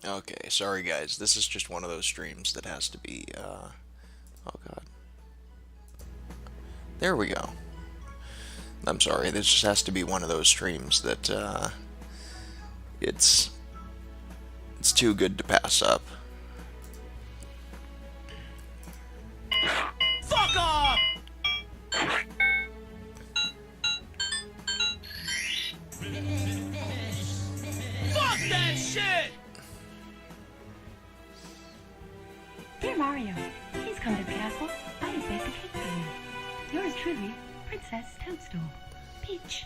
Okay, sorry guys. This is just one of those streams that has to be, oh god. There we go. I'm sorry, this just has to be one of those streams that, it's, it's too good to pass up. Fuck off! Fuck that shit! Dear Mario, please come to the castle. I have baked a cake for you. Yours truly, Princess Toadstool. Peach.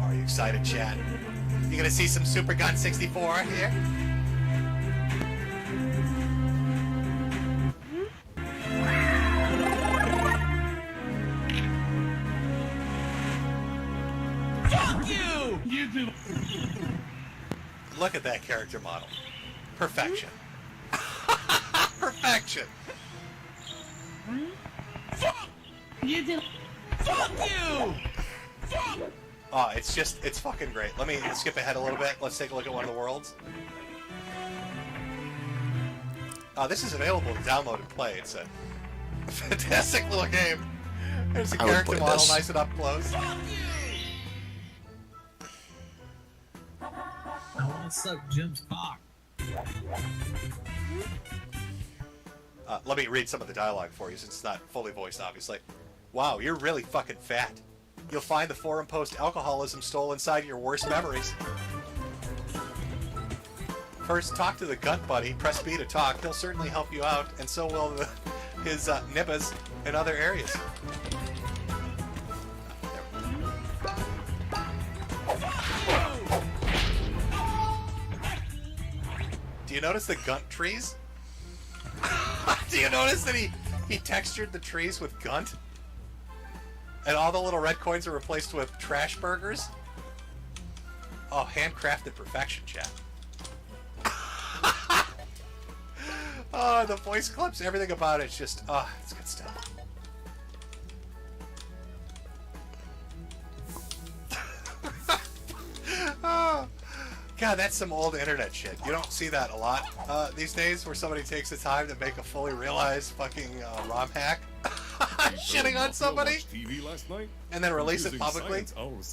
Are you excited, Chad? You gonna see some Super Gun 64 here? Fuck you! You do. Look at that character model. Perfection. Perfection. Fuck! You do. Fuck you! Fuck! Oh, it's fucking great. Let me skip ahead a little bit. Let's take a look at one of the worlds. This is available to download and play. It's a fantastic little game. There's a I would character play model this. nice and up close. Fuck you! I want to suck Jim's cock. Let me read some of the dialogue for you since it's not fully voiced, obviously. Wow, you're really fucking fat. You'll find the forum post alcoholism stole inside your worst memories. First, talk to the Gunt Buddy. Press B to talk. He'll certainly help you out, and so will his nibbas in other areas. Do you notice the Gunt trees? Do you notice that he textured the trees with Gunt? And all the little red coins are replaced with trash burgers? Oh, handcrafted perfection, chat. Oh, the voice clips, everything about it's just, oh, it's good stuff. Oh, God, that's some old internet shit. You don't see that a lot these days, where somebody takes the time to make a fully realized fucking ROM hack, shitting on somebody, and then release it publicly.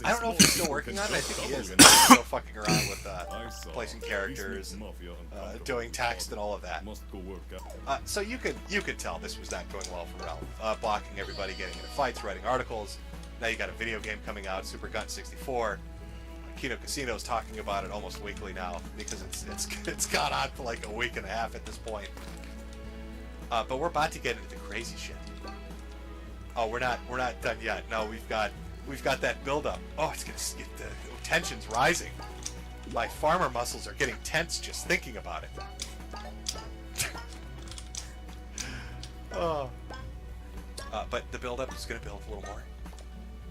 I don't know if he's still working on it. I think he is. And he's still fucking around with placing characters, and doing text and all of that. So you could tell this was not going well for Ralph. Blocking everybody, getting into fights, writing articles. Now you got a video game coming out, Super Gun 64. Kino Casino's talking about it almost weekly now because it's gone on for like a week and a half at this point. But we're about to get into the crazy shit. Oh, we're not done yet. No, we've got that build up. Oh, it's gonna get the tension's rising. My farmer muscles are getting tense just thinking about it. Oh. But the build up is gonna build a little more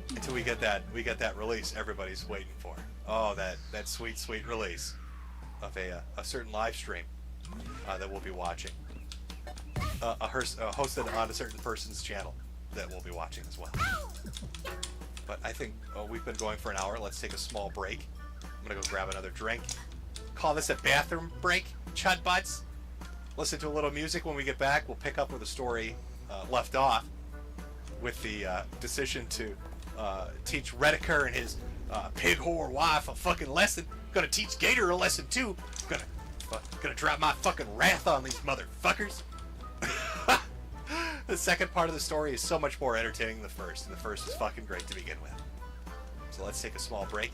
until we get that release everybody's waiting for. Oh, that sweet release of a certain live stream that we'll be watching, hosted on a certain person's channel that we'll be watching as well. But I think we've been going for an hour. Let's take a small break. I'm gonna go grab another drink. Call this a bathroom break, chud butts. Listen to a little music. When we get back, we'll pick up where the story left off with the decision to teach Rediker and his pig whore wife a fucking lesson. Gonna teach Gator a lesson too. Gonna drop my fucking wrath on these motherfuckers. The second part of the story is so much more entertaining than the first, and the first is fucking great to begin with. So let's take a small break.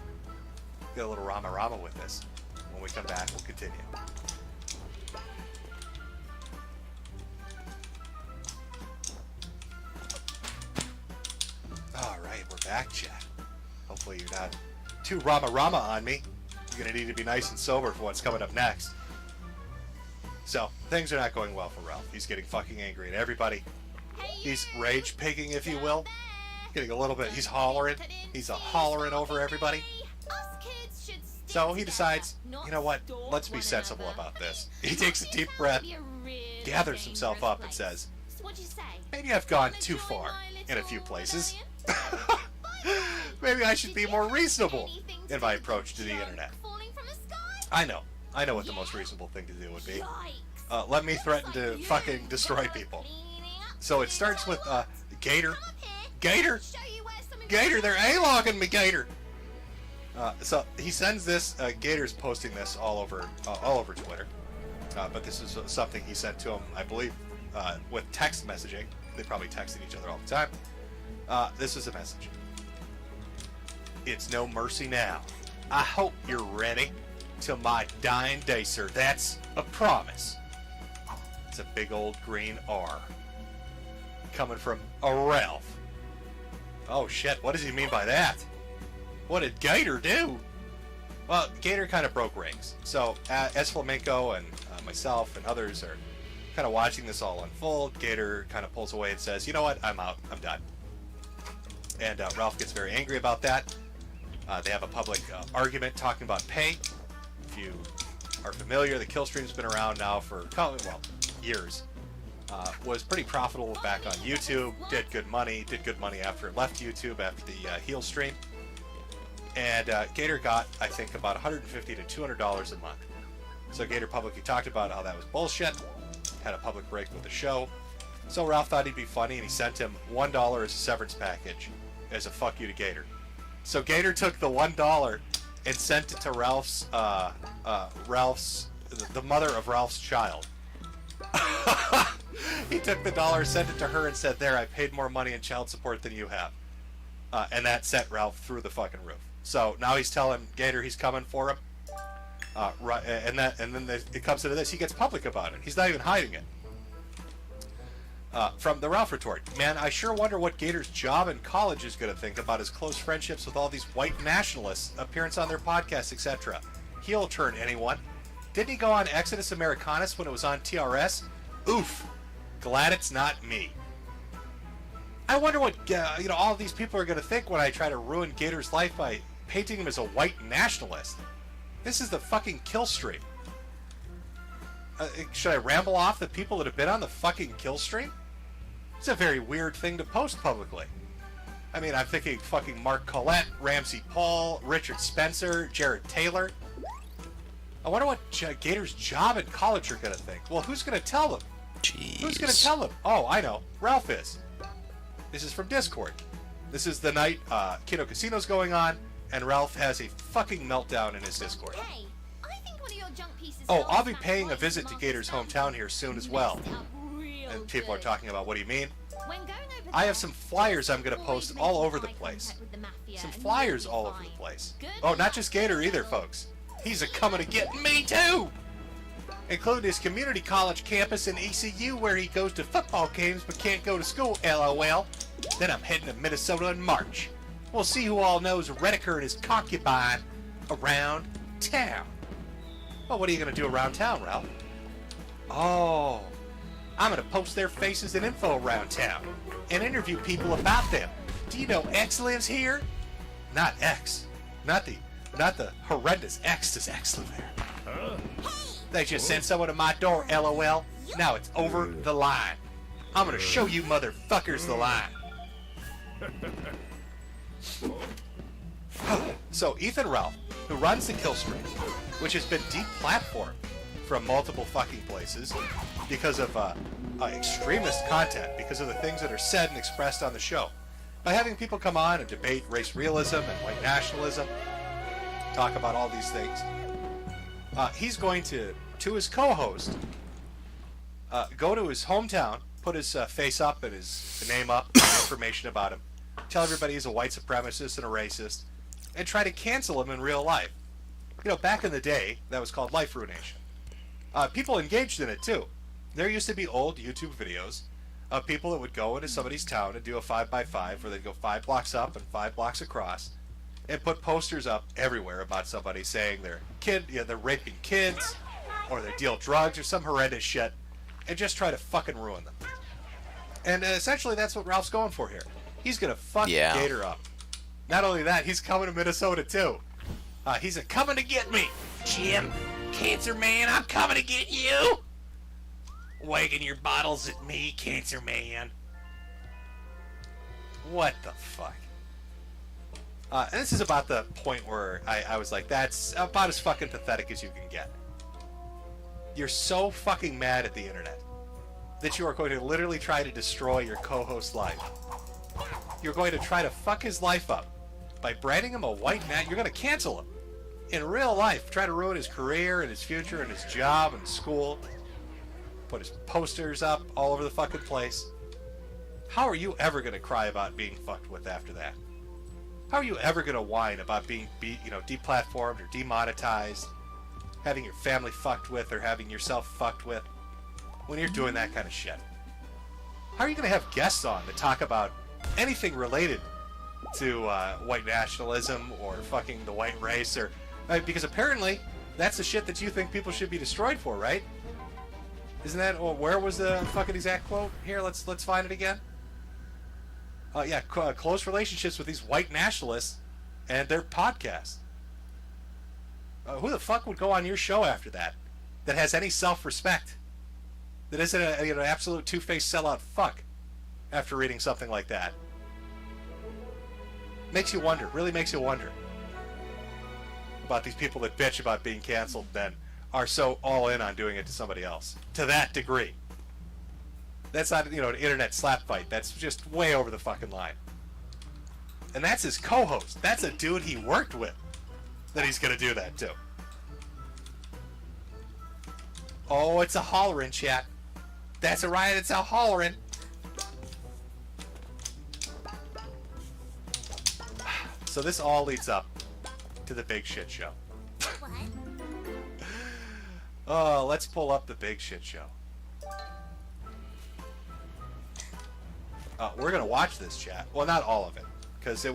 Get a little Rama Rama with this. When we come back, we'll continue. Alright, we're back, chat. Hopefully you're not too Rama Rama on me. You're gonna need to be nice and sober for what's coming up next. So, things are not going well for Ralph. He's getting fucking angry at everybody. He's rage pigging, if you will. Getting a little bit, he's hollering. He's hollering over everybody. So he decides, you know what, let's be sensible about this. He takes a deep breath, gathers himself up and says, What'd you say? Maybe I've gone too far in a few places. Maybe I should be more reasonable in my approach to the internet. I know what the most reasonable thing to do would be. Let me threaten to fucking destroy people. So it starts with Gator. Gator, they're A-logging me, Gator. So he sends this. Gator's posting this all over Twitter. But this is something he sent to him, I believe, with text messaging. They probably texted each other all the time. This is a message. It's no mercy now. I hope you're ready till my dying day, sir. That's a promise. It's a big old green R. Coming from a Ralph. Oh shit, what does he mean by that? What did Gator do? Well, Gator kind of broke rings. So, as Flamenco and myself and others are kind of watching this all unfold, Gator kind of pulls away and says, you know what, I'm out, I'm done. And Ralph gets very angry about that. They have a public argument talking about pay. If you are familiar, the Killstream's been around now for, years. Was pretty profitable back on YouTube, did good money after it left YouTube after the heel stream. And Gator got, I think, about $150 to $200 a month. So Gator publicly talked about how that was bullshit, had a public break with the show. So Ralph thought he'd be funny and he sent him $1 as a severance package as a fuck you to Gator. So Gator took the $1 and sent it to the mother of Ralph's child. He took the dollar, sent it to her, and said, there, I paid more money in child support than you have. And that sent Ralph through the fucking roof. So now he's telling Gator he's coming for him. And then it comes into this. He gets public about it. He's not even hiding it. From the Ralph retort, man, I sure wonder what Gator's job in college is going to think about his close friendships with all these white nationalists, appearance on their podcasts, etc. He'll turn anyone. Didn't he go on Exodus Americanus when it was on TRS? Oof. Glad it's not me. I wonder what all these people are going to think when I try to ruin Gator's life by painting him as a white nationalist. This is the fucking kill stream. Should I ramble off the people that have been on the fucking kill stream? It's a very weird thing to post publicly. I mean, I'm thinking fucking Mark Collette, Ramsey Paul, Richard Spencer, Jared Taylor. I wonder what Gator's job in college are going to think. Well, who's going to tell them? Jeez. Who's going to tell them? Oh, I know. Ralph is. This is from Discord. This is the night Kiddo Casino's going on, and Ralph has a fucking meltdown in his Discord. Hey, I think one of your junk pieces Oh, I'll be paying a visit to Gator's hometown here soon as well. And people are talking about, what do you mean? I have some flyers I'm going to post all over the place. Some flyers all over the place. Oh, not just Gator either, folks. He's a coming to get me too! Including his community college campus in ECU where he goes to football games but can't go to school, LOL. Then I'm heading to Minnesota in March. We'll see who all knows Rediker and his concubine around town. Well, what are you going to do around town, Ralph? Oh, I'm going to post their faces and info around town and interview people about them. Do you know X lives here? Not X. Not the horrendous X. Does X live there? They just sent someone to my door, LOL. Now it's over the line. I'm going to show you motherfuckers the line. So Ethan Ralph, who runs the Killstream, which has been deplatformed from multiple fucking places because of extremist content, because of the things that are said and expressed on the show, by having people come on and debate race realism and white nationalism, talk about all these things, he's going to his co-host, go to his hometown, put his face up and his name up, information about him, tell everybody he's a white supremacist and a racist, and try to cancel him in real life. You know, back in the day, that was called life ruination. People engaged in it too. There used to be old YouTube videos of people that would go into somebody's town and do a 5x5 where they'd go 5 blocks up and 5 blocks across and put posters up everywhere about somebody saying they're raping kids or they deal drugs or some horrendous shit and just try to fucking ruin them. And essentially that's what Ralph's going for here. He's going to fuck Gator up. Not only that, he's coming to Minnesota too. He's coming to get me. Jim, Cancer Man, I'm coming to get you. wagging your bottles at me, Cancer Man. What the fuck? And this is about the point where I was like, that's about as fucking pathetic as you can get. You're so fucking mad at the internet that you are going to literally try to destroy your co-host's life. You're going to try to fuck his life up by branding him a white man. You're going to cancel him. In real life, try to ruin his career and his future and his job and school. Put his posters up all over the fucking place. How are you ever going to cry about being fucked with after that? How are you ever going to whine about being deplatformed or demonetized, having your family fucked with or having yourself fucked with when you're doing that kind of shit? How are you going to have guests on to talk about anything related to white nationalism or fucking the white race? Or because apparently that's the shit that you think people should be destroyed for, right? Isn't that? Well, where was the fucking exact quote? Here, let's find it again. Yeah, close relationships with these white nationalists and their podcast. Who the fuck would go on your show after that has any self-respect? That isn't an absolute two-faced sellout fuck after reading something like that. Makes you wonder, really makes you wonder about these people that bitch about being canceled then are so all in on doing it to somebody else. To that degree. That's not, an internet slap fight. That's just way over the fucking line. And that's his co-host. That's a dude he worked with that he's going to do that to. Oh, it's a hollerin', chat. That's a riot. It's a hollerin'. So this all leads up to the big shit show. What? Oh, let's pull up the big shit show. We're going to watch this, chat. Well, not all of it, because it's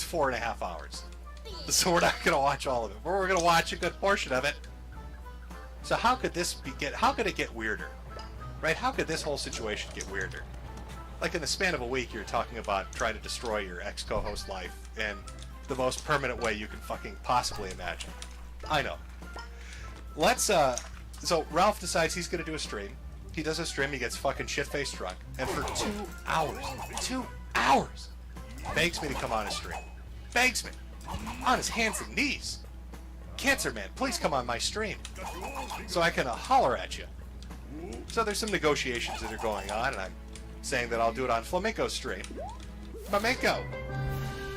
4.5 hours. So we're not going to watch all of it. But we're going to watch a good portion of it. So how could it get weirder? Right? How could this whole situation get weirder? Like in the span of a week, you're talking about trying to destroy your ex-co-host life in the most permanent way you can fucking possibly imagine. I know. So Ralph decides he's going to do a stream. He does a stream, he gets fucking shit-faced drunk, and for 2 hours, begs me to come on his stream. Begs me. On his hands and knees. Cancer Man, please come on my stream. So I can holler at you. So there's some negotiations that are going on, and I'm saying that I'll do it on Flamenco's stream. Flamenco!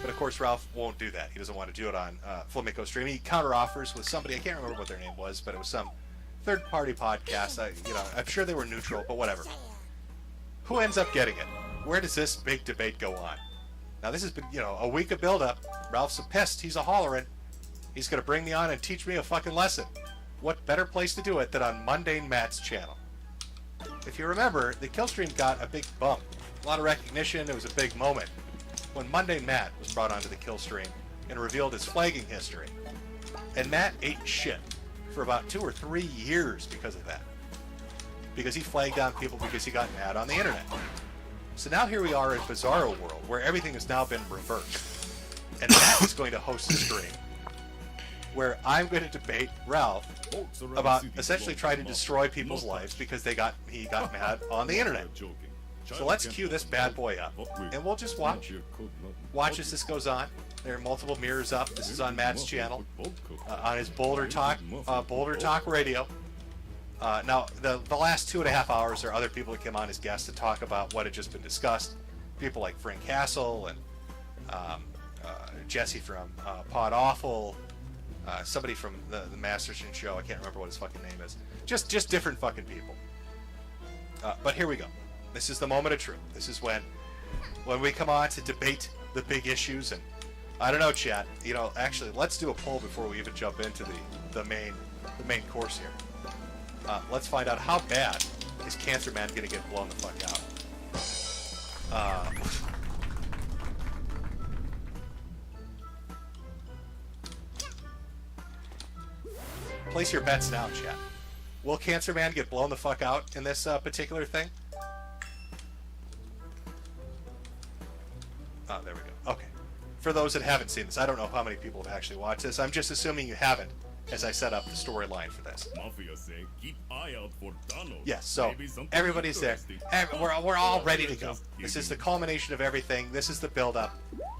But of course Ralph won't do that. He doesn't want to do it on Flamenco's stream. He counter-offers with somebody, I can't remember what their name was, but it was some third-party podcast. I'm sure they were neutral, but whatever. Who ends up getting it? Where does this big debate go on? Now this has been, a week of build-up. Ralph's a pissed. He's a hollerin'. He's going to bring me on and teach me a fucking lesson. What better place to do it than on Mundane Matt's channel? If you remember, the Killstream got a big bump. A lot of recognition. It was a big moment when Mundane Matt was brought onto the Killstream and revealed his flagging history. And Matt ate shit for about 2 or 3 years because of that. Because he flagged on people because he got mad on the internet. So now here we are in Bizarro World, where everything has now been reversed. And Matt is going to host a stream where I'm going to debate Ralph about essentially trying to destroy people's lives because he got mad on the internet. So let's cue this bad boy up, and we'll just watch. Watch as this goes on. There are multiple mirrors up. This is on Matt's channel, on his Boulder Talk Radio. Now, the last 2.5 hours are other people that came on as guests to talk about what had just been discussed. People like Frank Castle and Jesse from Pod Awful, somebody from the Masterson show. I can't remember what his fucking name is. Just different fucking people. But here we go. This is the moment of truth. This is when we come on to debate the big issues. And I don't know, chat. Actually, let's do a poll before we even jump into the main course here. Let's find out how bad is Cancer Man gonna get blown the fuck out. Place your bets now, chat. Will Cancer Man get blown the fuck out in this particular thing? Oh, there we go. Okay. For those that haven't seen this, I don't know how many people have actually watched this. I'm just assuming you haven't, as I set up the storyline for this. Mafia say keep eye out for tunnels. Yes, so Maybe something everybody's there. interesting. We're all ready to go. This is the culmination of everything. This is the build-up.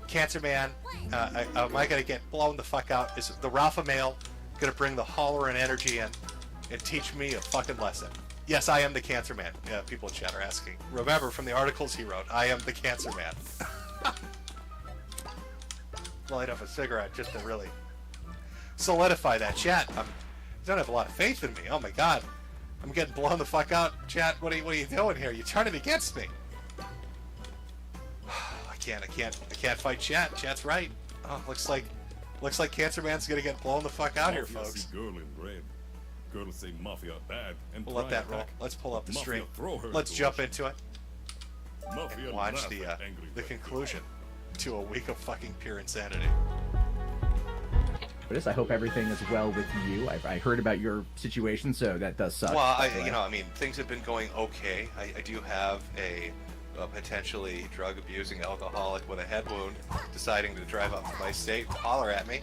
Cancer Man, am I gonna get blown the fuck out? Is the Ralpha male gonna bring the holler and energy in and teach me a fucking lesson? Yes, I am the Cancer Man. Yeah, people in chat are asking. Remember from the articles he wrote, I am the Cancer Man. Light up a cigarette just to really solidify that. Chat, you don't have a lot of faith in me. Oh my god, I'm getting blown the fuck out. Chat, what are you doing here? You're turning against me. I can't fight chat. Chat's right. Oh, looks like Cancer Man's gonna get blown the fuck out here, Mafia folks. see girl in red. Girls say mafia bad and We'll let try that roll. attack. Let's pull up the Mafia stream. throw her Let's to jump us. into it Mafia and watch laugh the at angry red conclusion to a week of fucking pure insanity. I hope everything is well with you. I heard about your situation, so that does suck. Well, by the way. things have been going okay. I do have a potentially drug-abusing alcoholic with a head wound deciding to drive up to my state and holler at me.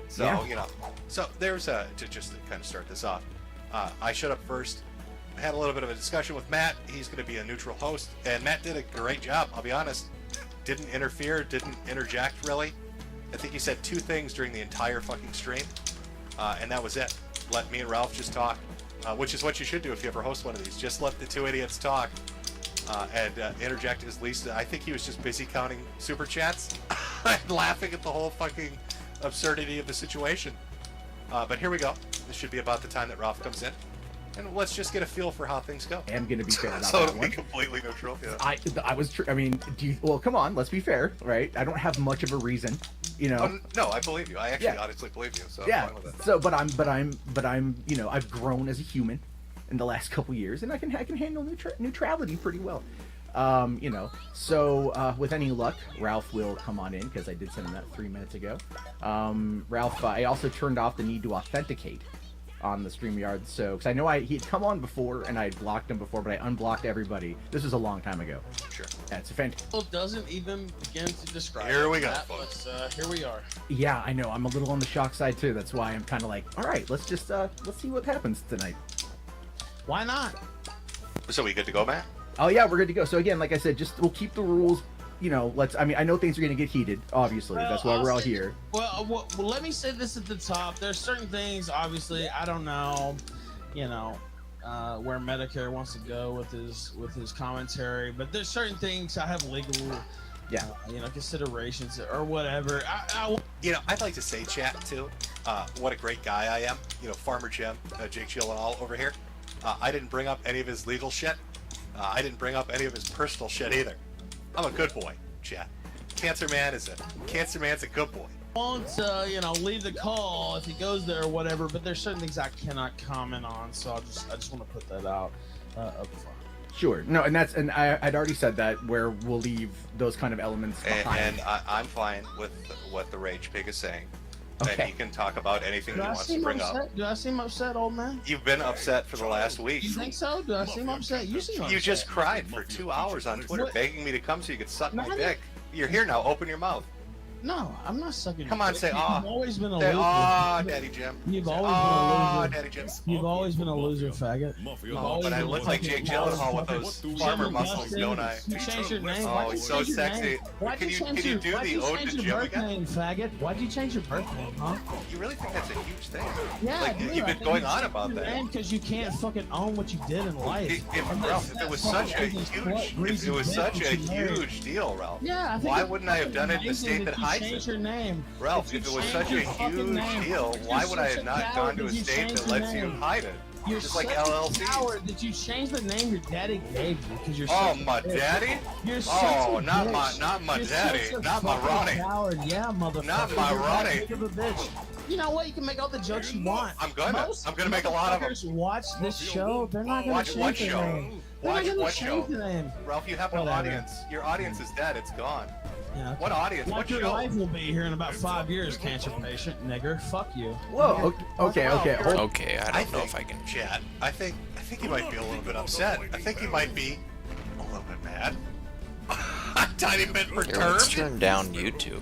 So, Yeah. So there's to kind of start this off. I showed up first, had a little bit of a discussion with Matt. He's going to be a neutral host, and Matt did a great job, I'll be honest. Didn't interfere, didn't interject really. I think he said 2 things during the entire fucking stream, and that was it. Let me and Ralph just talk, which is what you should do if you ever host one of these. Just let the 2 idiots talk and interject as least. I think he was just busy counting super chats and laughing at the whole fucking absurdity of the situation. But here we go. This should be about the time that Ralph comes in. And let's just get a feel for how things go. I am going to be fair about So that it'll be one. completely neutral. Yeah. I was. I mean, well, come on. Let's be fair, right? I don't have much of a reason, you know. Oh, no, I believe you. I actually Yeah. honestly believe you. So Yeah. I'm fine with it. So, but I'm, you know, I've grown as a human in the last couple years, and I can handle neutrality pretty well. You know, so with any luck, Ralph will come on in because I did send him that 3 minutes ago. Ralph, I also turned off the need to authenticate on the StreamYard, so because I know he had come on before and I had blocked him before, but I unblocked everybody. This was a long time ago. Sure. That's a fantastic. Doesn't even begin to describe. Here we go, that, folks. But, here we are. Yeah, I know. I'm a little on the shock side too. That's why I'm kind of like, all right, let's just let's see what happens tonight. Why not? So we good to go, Matt? Oh yeah, we're good to go. So again, like I said, we'll keep the rules. You know, I mean, I know things are going to get heated, obviously. That's why we're all here. Well, let me say this at the top. There's certain things, obviously, I don't know, you know, where Medicare wants to go with his commentary, but there's certain things I have legal, you know, considerations or whatever. You know, I'd like to say, chat too, what a great guy I am. You know, Farmer Jim, Jake Gyllenhaal over here. I didn't bring up any of his legal shit. I didn't bring up any of his personal shit either. I'm a good boy, chat. Cancer Man's a good boy. Won't you know, leave the call if he goes there or whatever, but there's certain things I cannot comment on, so I just want to put that out up front. Sure. No, and I'd already said that where we'll leave those kind of elements behind. And I'm fine with what the Rage Pig is saying. Okay. And he can talk about anything he wants to bring up. Do I seem upset, old man? You've been upset for the last week. You think so? Do I seem upset? You seem upset. You just cried for 2 hours on Twitter What? begging me to come so you could suck No, my I dick. You're here now. Open your mouth. No, I'm not sucking. Come your on, dick. say You've always been a Say, loser. aw, Daddy Jim. You've Say, always aw, been a loser. Daddy Jim. You've always been a loser, faggot. Mafia You've Oh, always but I been look a like fucking Jake Gyllenhaal with motherfucker. those You farmer shouldn't muscles, bust don't in. I? You changed your name. Oh, Why'd you he's so change your sexy. name? Why'd Can you you change do why'd the you ode change to your Jim birth again? name, faggot? Why'd you change your birth name, huh? You really think that's a huge thing? Yeah, Like, dude, you've I been think going you on changed about your that. name because you can't fucking own what you did in life. Ralph, if it was such a huge deal, Ralph. Yeah, I think why it's wouldn't I have done it in the amazing state that that you hides changed it? your name. Ralph, if it was such a huge deal, why would I have not gone to a state that lets you hide it? You're Just like such LLC. a coward that you changed the name your daddy gave you because you're Oh, such a my bitch. daddy? You're such Oh, a not bitch. my You're daddy, such a not my fucking Ronnie. Coward. Yeah, motherfucker. Not my You're that Ronnie. big of a bitch. You know what? You can make all the jokes you want. I'm gonna make a lot of them. Motherfuckers watch this show. They're not gonna Watch change what the show? name. They're Watch not gonna what change show? the name. Ralph, you have no Whatever. audience. Your audience is dead. It's gone. Yeah. What audience? Like What your show? life will be here in about 5 years, cancer patient, nigger. Fuck you. Whoa. Okay. Hold. Okay, I don't know if I can. Chad, I think he might be a little bit upset. I think he might be a little bit mad. A tiny bit Here, let's perturbed turn down YouTube.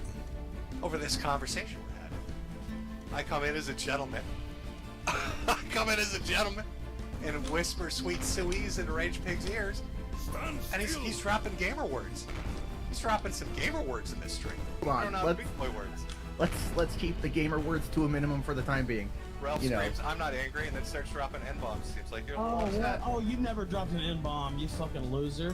over this conversation we had. I come in as a gentleman. come in as a gentleman and whisper sweet sueys in Rage Pig's ears. And he's dropping gamer words. He's dropping some gamer words in this stream. Come on, I don't know, let's- big boy words. Let's keep the gamer words to a minimum for the time being. Ralph You know. screams, I'm not angry, and then starts dropping N-bombs. Seems like you're a little Oh, upset. what? Oh, you never dropped an N-bomb, you fucking loser.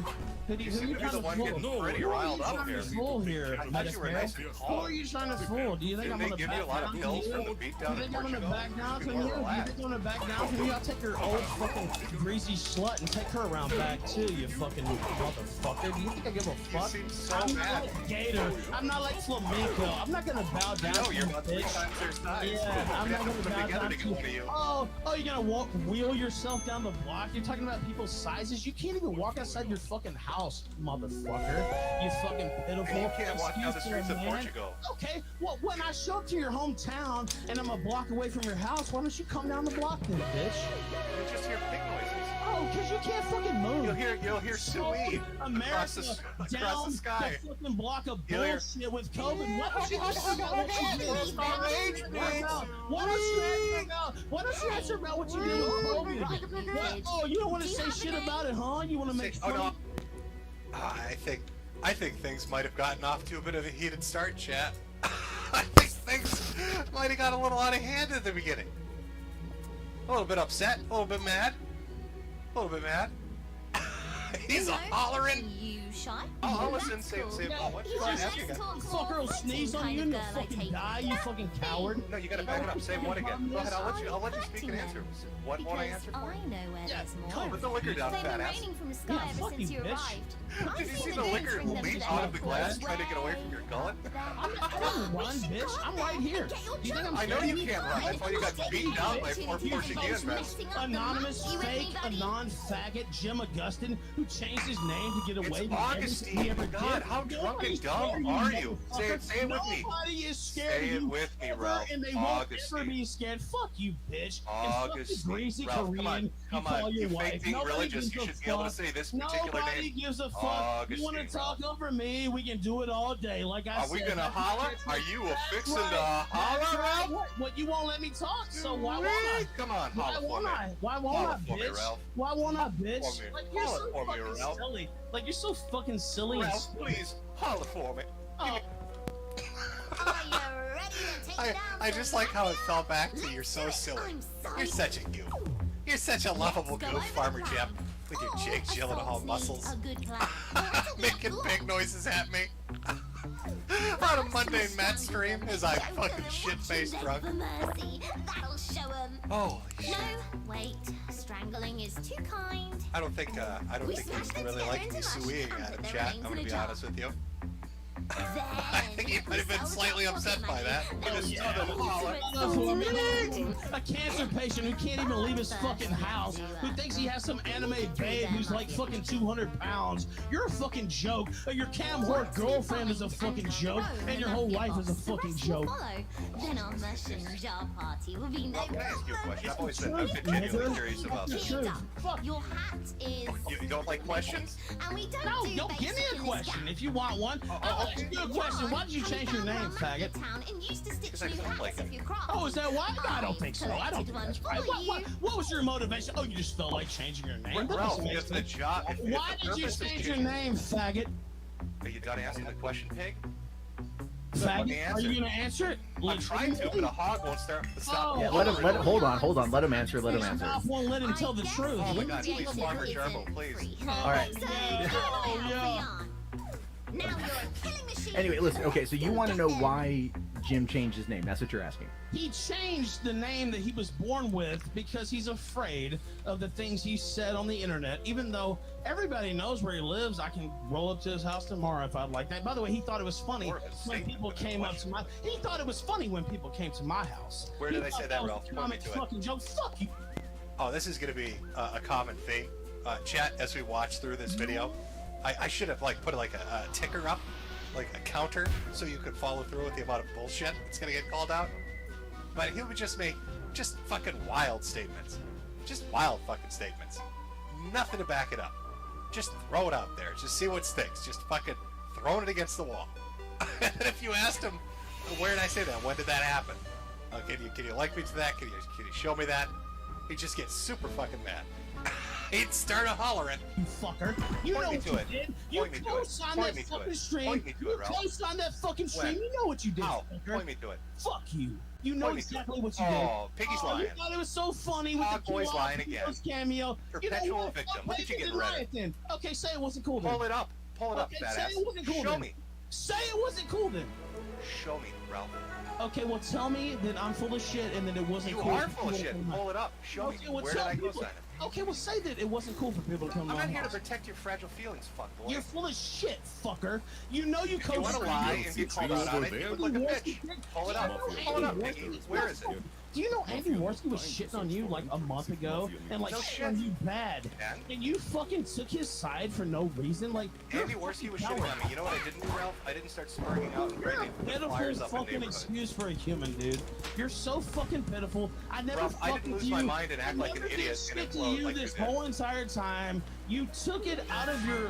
Who You seem to be the one getting pretty riled up here. Fool here, I thought you were nice and Who calm. are you trying to fool? Do you think Didn't I'm they gonna give back you a lot down of pills to from you? the beat Do down you in think I'm gonna Portugal? back down Be from more you? Do you relaxed. think I'm gonna back down from you? I'll take your old fucking greasy slut and take her around back too, you fucking motherfucker. Do you think I give a fuck? seem so I'm mad. not like Gator. I'm not like Flamenco. I'm not gonna bow down No, to you're you, about 3 bitch. times their size. Yeah, I'm We not have gonna to put bow together down to to get you. one of you. Oh, you're gonna wheel yourself down the block? You're talking about people's sizes? You can't even walk outside your fucking house, motherfucker. You fucking pitiful. You can't walk down the excuse streets me, of man. Portugal. Okay, well, when I show up to your hometown and I'm a block away from your house, why don't you come down the block then, bitch? You'll just hear pig noises. Oh, because you can't fucking move. You'll hear suey across America the down sky. the fucking block of You'll hear- bullshit with COVID. Why don't you answer about what you did? Why don't you answer about what you did with COVID? What? Oh, you don't want to say shit about it, huh? You want to make Oh fun no. of I think things might have gotten off to a bit of a heated start, chat. I think things might have got a little out of hand at the beginning. A little bit upset, a little bit mad, a little bit mad. He's a hollering. You shy? I'll listen. Say what? You Go ahead, just ask you again. fucker will sneeze on you and you'll fucking die, you fucking coward. No, you gotta back it up. Say what again? Go ahead. I'll let you speak and answer. What won't I answer for? I know where Yeah, there's more. come Put the liquor down, They've fat been ass. raining from the sky Yeah, ever fuck since you, you bitch. arrived. I've Did you see seen the news liquor bring them leak to out their of the glass, place. trying to get away from your gullet? I don't run, bitch. I'm right here. Do you think I'm I know you scared? can't run. That's why you got beaten down by poor Portuguese men. Anonymous, fake, anon, faggot Jim Augustine who changed his name to get away It's with Augustine. everything he ever God, did. how drunk and Nobody's dumb scared of are you? motherfucker. Say it with me. Nobody is scared Say of it you with me, ever, Ralph. and they won't ever Augustine. be scared. Fuck you, bitch. And fuck the Augustine. greasy Ralph, Korean come you call on. your You wife. fake being Nobody religious. gives You a should be able to fuck. say this particular Nobody name. gives a fuck. Augustine, You want to talk Ralph. over me? We can do it all day. Like I Are said. we gonna that's holler? what- Are you a That's fixin' right. to holler, That's right. Ralph? What? You won't let me talk, so why won't I? Come on, Why holler for won't me. I? Why won't Holler I, for me, bitch? Ralph. Why won't I, bitch? for me. Like you're Holler so for me, fucking Ralph. silly. Like you're so fucking silly and Ralph, stupid. please, holler for me. Oh, Are you ready to take it down? I just like how it fell back to you're so silly. I'm sorry. You're such a goof. You're such a lovable Let's go goof, over Farmer the Jeff, plan. with your Oh, Jake Gyllenhaal assault muscles. needs a good plan. That'll be Making good. big noises at me. On a mundane Matt stream as I fucking shit-faced drunk. For mercy. That'll show 'em. Holy shit. No, wait. Strangling is too kind. I don't think We he's smashed them really together like me into mush sueing and at put him, their chat. remains I'm gonna in a be jar. honest with you. Then I think he might have been slightly upset by that. He just yeah. stood and hollered. A cancer patient who can't even leave his fucking house, who thinks he has some anime babe who's like fucking 200 pounds. You're a fucking joke. Your cam whore girlfriend is a fucking joke, and your whole life is a fucking joke. Then our mushroom jar party will be no Can I ask you a question? I've always been Truth, genuinely nigga. curious about The this. truth. Fuck. Your hat is. You don't like questions? And we don't No, do don't give me basic a in this question gap. if you want one. I'll ask you a question. Why did you change your name, faggot? Because I felt like it. Oh, is that why? I don't think so. I don't think that's right. What was your motivation? Oh, you just felt like changing your name? That Ralph, doesn't make if the sense. job, if Why the did you purpose is change your changing- name, faggot? Are you done asking the question, pig? Let me Faggot? Are answer. you gonna answer it? I'm trying to, but a hog won't stop. Oh, Yeah, let him. Hold on. Let him answer. Let him answer. Stop won't let him tell the truth. Oh my God, please, Farmer Jarbo, please. All right. Now you're a killing machine. Anyway, listen. Okay, so you want to know why Jim changed his name? That's what you're asking. He changed the name that he was born with because he's afraid of the things he said on the internet. Even though everybody knows where he lives, I can roll up to his house tomorrow if I'd like that. By the way, he thought it was funny More of a when statement people than a came up question. to my. He thought it was funny when people came to my house. Where He did I thought say that, was Ralph? a Point me comic to it. fucking joke. Fuck you. Oh, this is gonna be a common theme. Chat, as we watch through this video, I should have like put like a ticker up, like a counter, so you could follow through with the amount of bullshit that's gonna get called out. But he would just make just fucking wild statements, just wild fucking statements, nothing to back it up. Just throw it out there, just see what sticks. Just fucking throwing it against the wall. And if you asked him, where did I say that? When did that happen? Can you like me to that? Can you show me that? He'd just get super fucking mad. He'd start hollering. You fucker. You Point know me what to you it. did. You Point me to it. co-signed Point that me to fucking it. stream. Point me to You it, Ralph. co-signed that fucking stream. When? You know what you did, How? fucker. Point me to it. Fuck you. You know Point me to it. exactly what you did. Oh, Piggy's You lying. thought it was so funny with Hog the Boy's Kilo lying again. cameo. Perpetual you know what? victim. Fuck Look at you Pagans getting and ready. Riot then. Okay, say it wasn't cool then. Pull it up. Pull it up, Okay, badass. say it wasn't cool Show then. me. Say it wasn't cool then. Show me, Ralph. Okay, well tell me that I'm full of shit and that it wasn't You cool. are full of shit. Pull it up. Show me. Okay, well, Where did tell I go people- sign it? Okay, well say that it wasn't cool for people to come to I'm my not here to house. protect your fragile feelings, fuckboy. You're full of shit, fucker. You know you If you want to co-signed lie it. and get called out on it, you look like a bitch. Pull it up. Pull it up, Piggy. Where is it? Do you know Andy Worski was shitting on you like a month ago and like No shitting on shit. you bad, and you fucking took his side for no reason? Like Andy Worski was shitting on me. You know what I didn't do, Ralph? I didn't start smirking out and You're writing a pitiful flyers up in fucking neighborhoods. excuse for a human, dude. You're so fucking pitiful. I never Ralph, I fucked didn't with lose you. my mind and act I like an never did idiot and shit to implode you like you this did. whole entire time. You took it out of your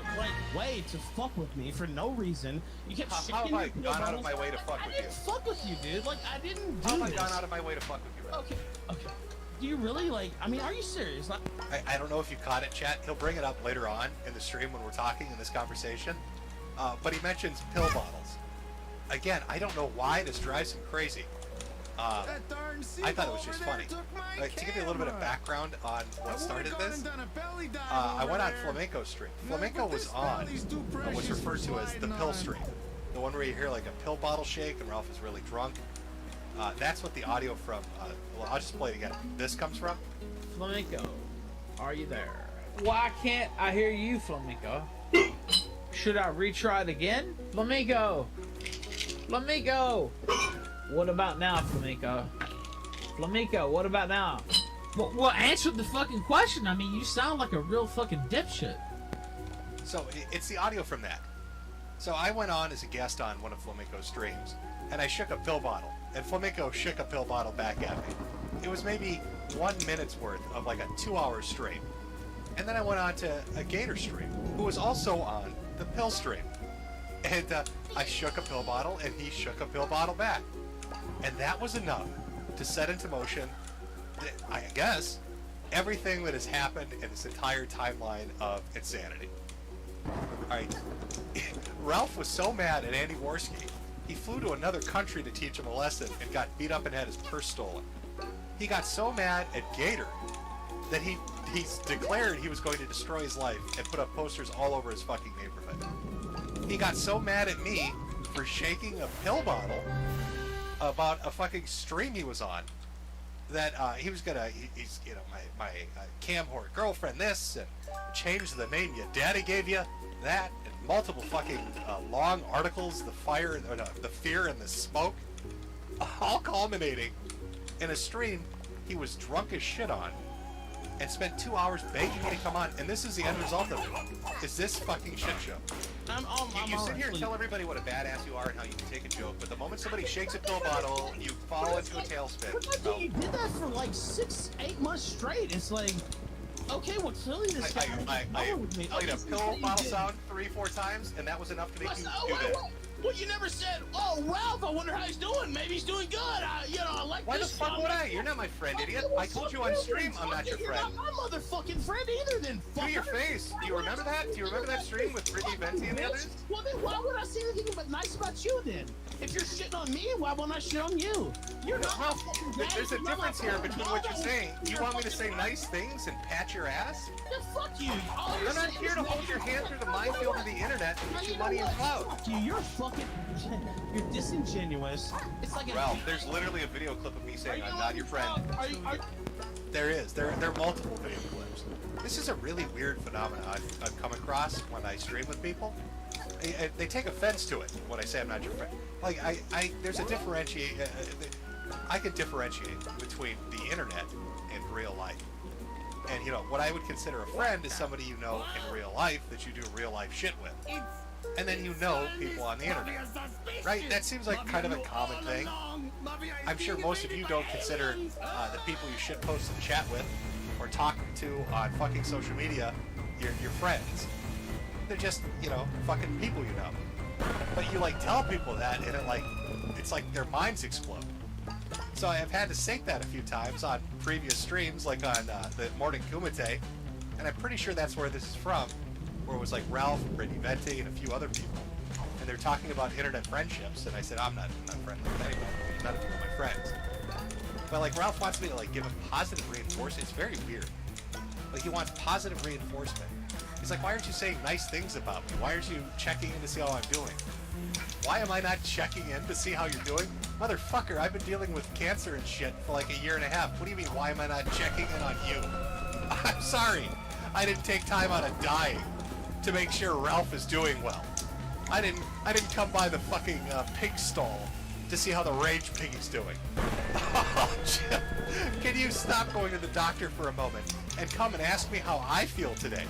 way to fuck with me for no reason. You kept How shaking have I your pill gone out of bottles. my way to fuck I with you? didn't fuck with you, dude. Like I didn't do How have I this. gone out of my way to fuck with you, Ralph? Okay. Do you really like? I mean, are you serious? Like, I don't know if you caught it, chat. He'll bring it up later on in the stream when we're talking in this conversation. But he mentions pill bottles. Again, I don't know why this drives him crazy. I thought it was just funny. To give you a little bit of background on what started this, I went on Flamenco's stream. Flamenco was on what's referred to as the pill stream. The one where you hear like a pill bottle shake and Ralph is really drunk. That's what the audio from, well, I'll just play it again. This comes from. Flamenco, are you there? Why can't I hear you, Flamenco? Should I retry it again? Flamenco! Flamenco! What about now, Flamenco? Flamenco, what about now? Well, answer the fucking question. I mean, you sound like a real fucking dipshit. So it's the audio from that. So I went on as a guest on one of Flamenco's streams, and I shook a pill bottle, and Flamenco shook a pill bottle back at me. It was maybe 1 minute's worth of like a 2-hour stream. And then I went on to a Gator stream, who was also on the pill stream. And I shook a pill bottle, and he shook a pill bottle back. And that was enough to set into motion, I guess, everything that has happened in this entire timeline of insanity. Alright, Ralph was so mad at Andy Worski, he flew to another country to teach him a lesson and got beat up and had his purse stolen. He got so mad at Gator that he declared he was going to destroy his life and put up posters all over his fucking neighborhood. He got so mad at me for shaking a pill bottle about a fucking stream he was on that he was gonna, he's, you know, my cam whore girlfriend this, and change the name your daddy gave you, that, and multiple fucking long articles, the fear and the smoke, all culminating in a stream he was drunk as shit on, and spent 2 hours begging me to come on, and this is the end result of it. Is this fucking shit show? You sit here and tell everybody what a badass you are and how you can take a joke, but the moment somebody shakes a pill bottle, you fall into a tailspin. but you did that for like 6-8 months straight. It's like, okay, well clearly this guy I with me. played a Okay, pill so you bottle did. sound 3-4 times, and that was enough to make you do wait, this. wait. Well, you never said, "Oh, Ralph, I wonder how he's doing. Maybe he's doing good." I like Why the this. fuck would I? You're not my friend, idiot. I told you on stream I'm not your friend. You're not my motherfucking friend either, then. To your face. Do you remember that? Do you remember that stream with Brittany Venti and the others? Well, then why would I say anything but nice about you then? If you're shitting on me, why won't I shit on you? You're not my fucking dad. There's a You're not my difference here fucking between what you're brother. saying. You want me to say nice things and pat your ass? Then fuck you. All I'm you're not saying here is to hold your hand through the minefield of the internet to get you money and clout. Fuck you. You're fucking. You're disingenuous. It's like a. Ralph, there's literally a video clip of me saying I'm not your friend. Are There is. There are multiple video clips. This is a really weird phenomenon I've come across when I stream with people. They take offense to it when I say I'm not your friend. Like, there's a differentiate. I could differentiate between the internet and real life. And, you know, what I would consider a friend is somebody you know in real life that you do real life shit with. And then you know people on the internet. Right? That seems like kind of a common thing. I'm sure most of you don't consider the people you shit post and chat with or talk to on fucking social media your friends. They're just, you know, fucking people you know. But you like tell people that and it's like their minds explode. So I've had to sync that a few times on previous streams, like on the Morning Kumite, and I'm pretty sure that's where this is from, where it was like Ralph, Brittany Vente, and a few other people, and they're talking about internet friendships, and I said, I'm not friendly with anyone, none of them are my friends. But like Ralph wants me to like give him positive reinforcement. It's very weird. Like he wants positive reinforcement. He's like, why aren't you saying nice things about me? Why aren't you checking in to see how I'm doing? Why am I not checking in to see how you're doing? Motherfucker, I've been dealing with cancer and shit for like a year and a half. What do you mean, why am I not checking in on you? I'm sorry. I didn't take time out of dying to make sure Ralph is doing well. I didn't come by the fucking pig stall to see how the rage piggy's doing. Oh, Jim, can you stop going to the doctor for a moment and come and ask me how I feel today?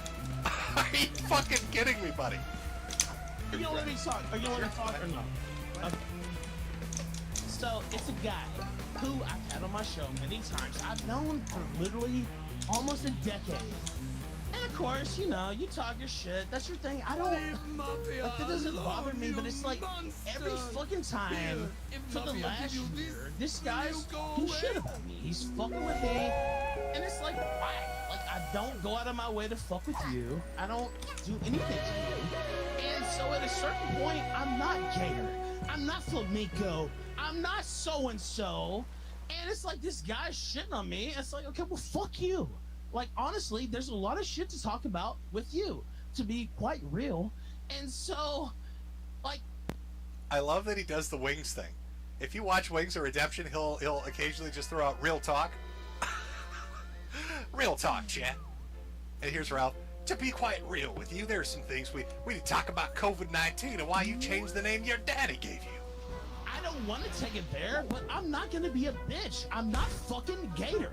Are you fucking kidding me, buddy? Are you gonna let me talk? Are you gonna let me talk or no? Okay. So it's a guy who I've had on my show many times. I've known for literally almost a decade. And of course, you know, you talk your shit. That's your thing. I don't like that doesn't bother me, but it's like every fucking time for the last year, this guy's talking shit about me. He's fucking with me, and it's like, why? Like I don't go out of my way to fuck with you. I don't do anything to you. And so at a certain point, I'm not Gator. I'm not Flamenco. I'm not so and so. And it's like this guy's shitting on me. It's like, okay, well, fuck you. Like, honestly, there's a lot of shit to talk about with you, to be quite real. And so, like... I love that he does the Wings thing. If you watch Wings of Redemption, he'll occasionally just throw out real talk. Real talk, chat. And here's Ralph. To be quite real with you, there are some things we need to talk about COVID-19 and why you changed the name your daddy gave you. I don't want to take it there, but I'm not going to be a bitch. I'm not fucking Gator.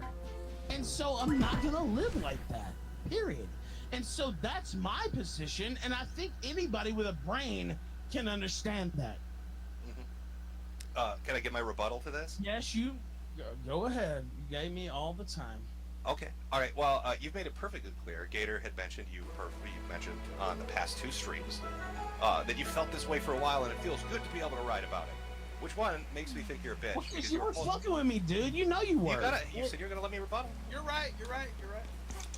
And so I'm not gonna live like that, period. And so that's my position, and I think anybody with a brain can understand that. Can I get my rebuttal to this? Yes, you go ahead. You gave me all the time. Okay. All right. Well, you've made it perfectly clear. Gator had mentioned you mentioned on the past two streams that you felt this way for a while, and it feels good to be able to write about it. Which one makes me think you're a bitch? Well, because you were fucking with me, dude. You know you were. You said you're gonna let me rebuttal. You're right. You're right. You're right.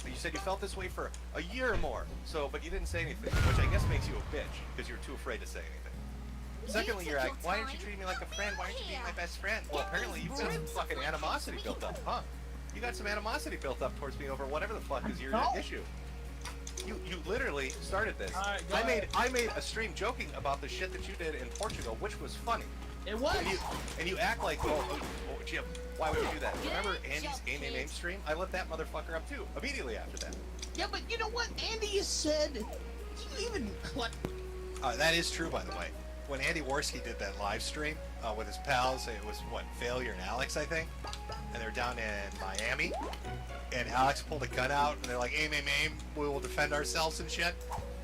You said you felt this way for a year or more. So, but you didn't say anything, which I guess makes you a bitch because you're too afraid to say anything. Secondly, you're like, why aren't you treating me like a friend? Why aren't you being my best friend? Well, apparently you've got some fucking animosity built up, huh? You got some animosity built up towards me over whatever the fuck is your issue. You literally started this. Right, I made a stream joking about the shit that you did in Portugal, which was funny. It was. And you act like, oh, Jim, why would you do that? Remember Andy's AIM stream? I lit that motherfucker up too, immediately after that. Yeah, but you know what? Andy has said, you even, like... that is true, by the way. When Andy Worski did that live stream with his pals, it was, what, Failure and Alex, I think? And they're down in Miami. And Alex pulled a gun out, and they're like, aim, we will defend ourselves and shit.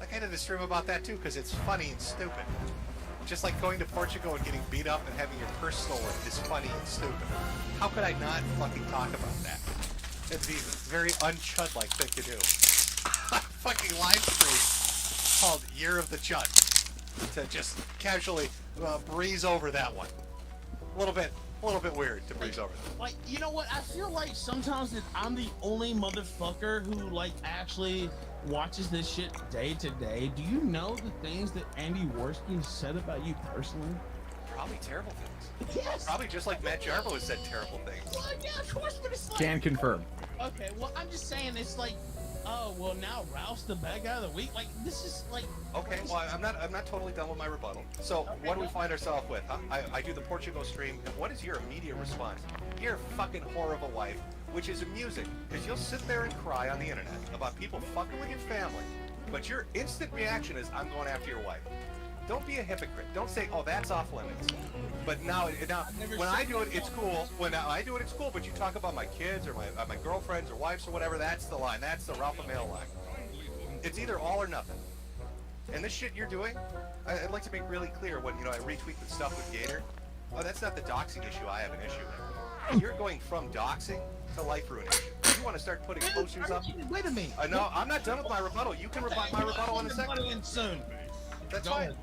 Like, I did a stream about that too, because it's funny and stupid. Just like going to Portugal and getting beat up and having your purse stolen is funny and stupid. How could I not fucking talk about that? It's a very un-Chud-like thing to do. Fucking live stream called Year of the Chud. To just casually breeze over that one. A little bit weird to breeze over that. Like, you know what? I feel like sometimes that I'm the only motherfucker who, like, actually watches this shit day to day. Do you know the things that Andy Worski has said about you personally? Probably terrible things. Yes. Probably just like Matt Jarbo has said terrible things. Well, yeah, of course, but it's like... Can confirm. Okay, well, I'm just saying, it's like, oh, well, now Ralph's the bad guy of the week. Like, this is like... Okay, well, I'm not totally done with my rebuttal. So, what do we find ourselves with, huh? I do the Portugal stream, and what is your immediate response? You're a fucking horrible wife, which is amusing, because you'll sit there and cry on the internet about people fucking with your family, but your instant reaction is, I'm going after your wife. Don't be a hypocrite. Don't say, oh, that's off limits. But now when I do it, it's cool. When I do it, it's cool, but you talk about my kids or my girlfriends or wives or whatever, that's the line. That's the Ralph Mail line. It's either all or nothing. And this shit you're doing, I'd like to make really clear when, I retweet the stuff with Gator. Oh, that's not the doxing issue I have an issue with. You're going from doxing to life ruining. You want to start putting posters up? Wait a minute. No, I'm not done with my rebuttal. You can rebut my rebuttal in a second. Soon. That's fine.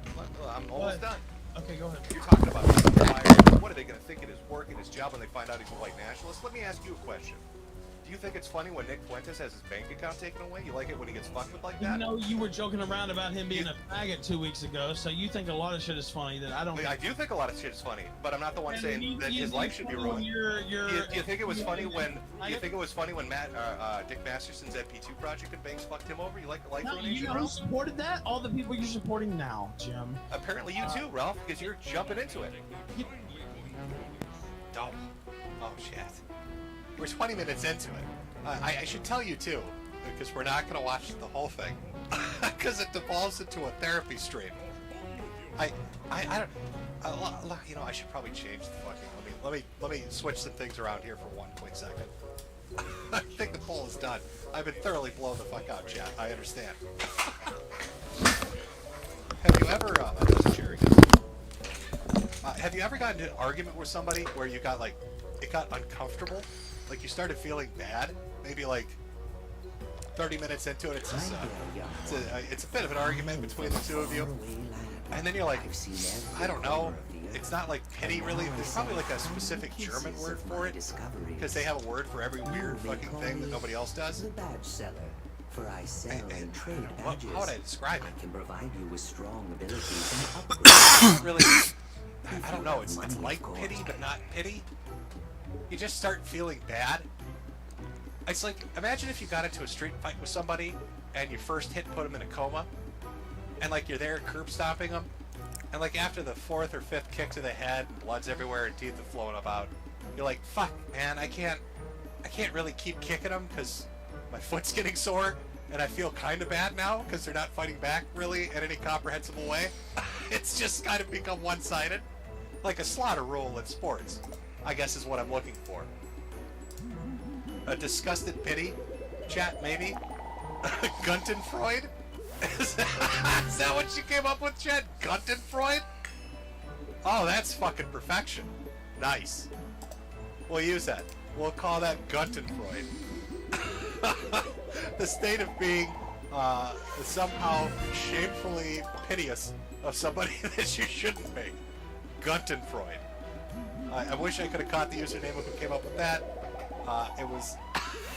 I'm almost done. Okay, go ahead. You're talking about fire. What are they going to think it is work in his job when they find out he's a white nationalist? Let me ask you a question. Do you think it's funny when Nick Fuentes has his bank account taken away? You like it when he gets fucked with like that? You know, you were joking around about him being a faggot 2 weeks ago, so you think a lot of shit is funny that I don't. I do think a lot of shit is funny, but I'm not the one saying that his life should be ruined. Do you think it was funny when? Do you think it was funny when Dick Masterson's MP2 project and banks fucked him over? You like the life ruination? You know who supported that? All the people you're supporting now, Jim. Apparently you too, Ralph, because you're jumping into it. Oh shit. We're 20 minutes into it. I should tell you too, because we're not going to watch the whole thing, because it devolves into a therapy stream. I don't. You know, I should probably change the fucking. Let me switch some things around here for 1 quick second. I think the poll is done. I've been thoroughly blown the fuck out, chat. I understand. Have you ever? Have you ever gotten into an argument with somebody where you got like, it got uncomfortable? Like you started feeling bad? Maybe like 30 minutes into it, it's a bit of an argument between the two of you. And then you're like, I don't know. It's not like pity really. There's probably like a specific German word for it. Because they have a word for every weird fucking thing that nobody else does. For I sell and trade badges. How would I describe it? I can provide you with strong abilities and upgrades. Really, I don't know. It's like pity, but not pity. You just start feeling bad. It's like, imagine if you got into a street fight with somebody and your first hit put them in a coma, and like you're there curb stomping them, and like after the 4th or 5th kick to the head, blood's everywhere and teeth are flowing about, you're like, fuck, man, I can't really keep kicking them because my foot's getting sore, and I feel kind of bad now because they're not fighting back really in any comprehensible way. It's just kind of become one-sided, like a slaughter rule in sports, I guess is what I'm looking for. A disgusted pity? Chat, maybe? Guntenfreud? Is that what you came up with, Chat? Guntenfreud? Oh, that's fucking perfection. Nice. We'll use that. We'll call that Guntenfreud. The state of being somehow shamefully piteous of somebody that you shouldn't be. Guntenfreud. I wish I could have caught the username of who came up with that. It was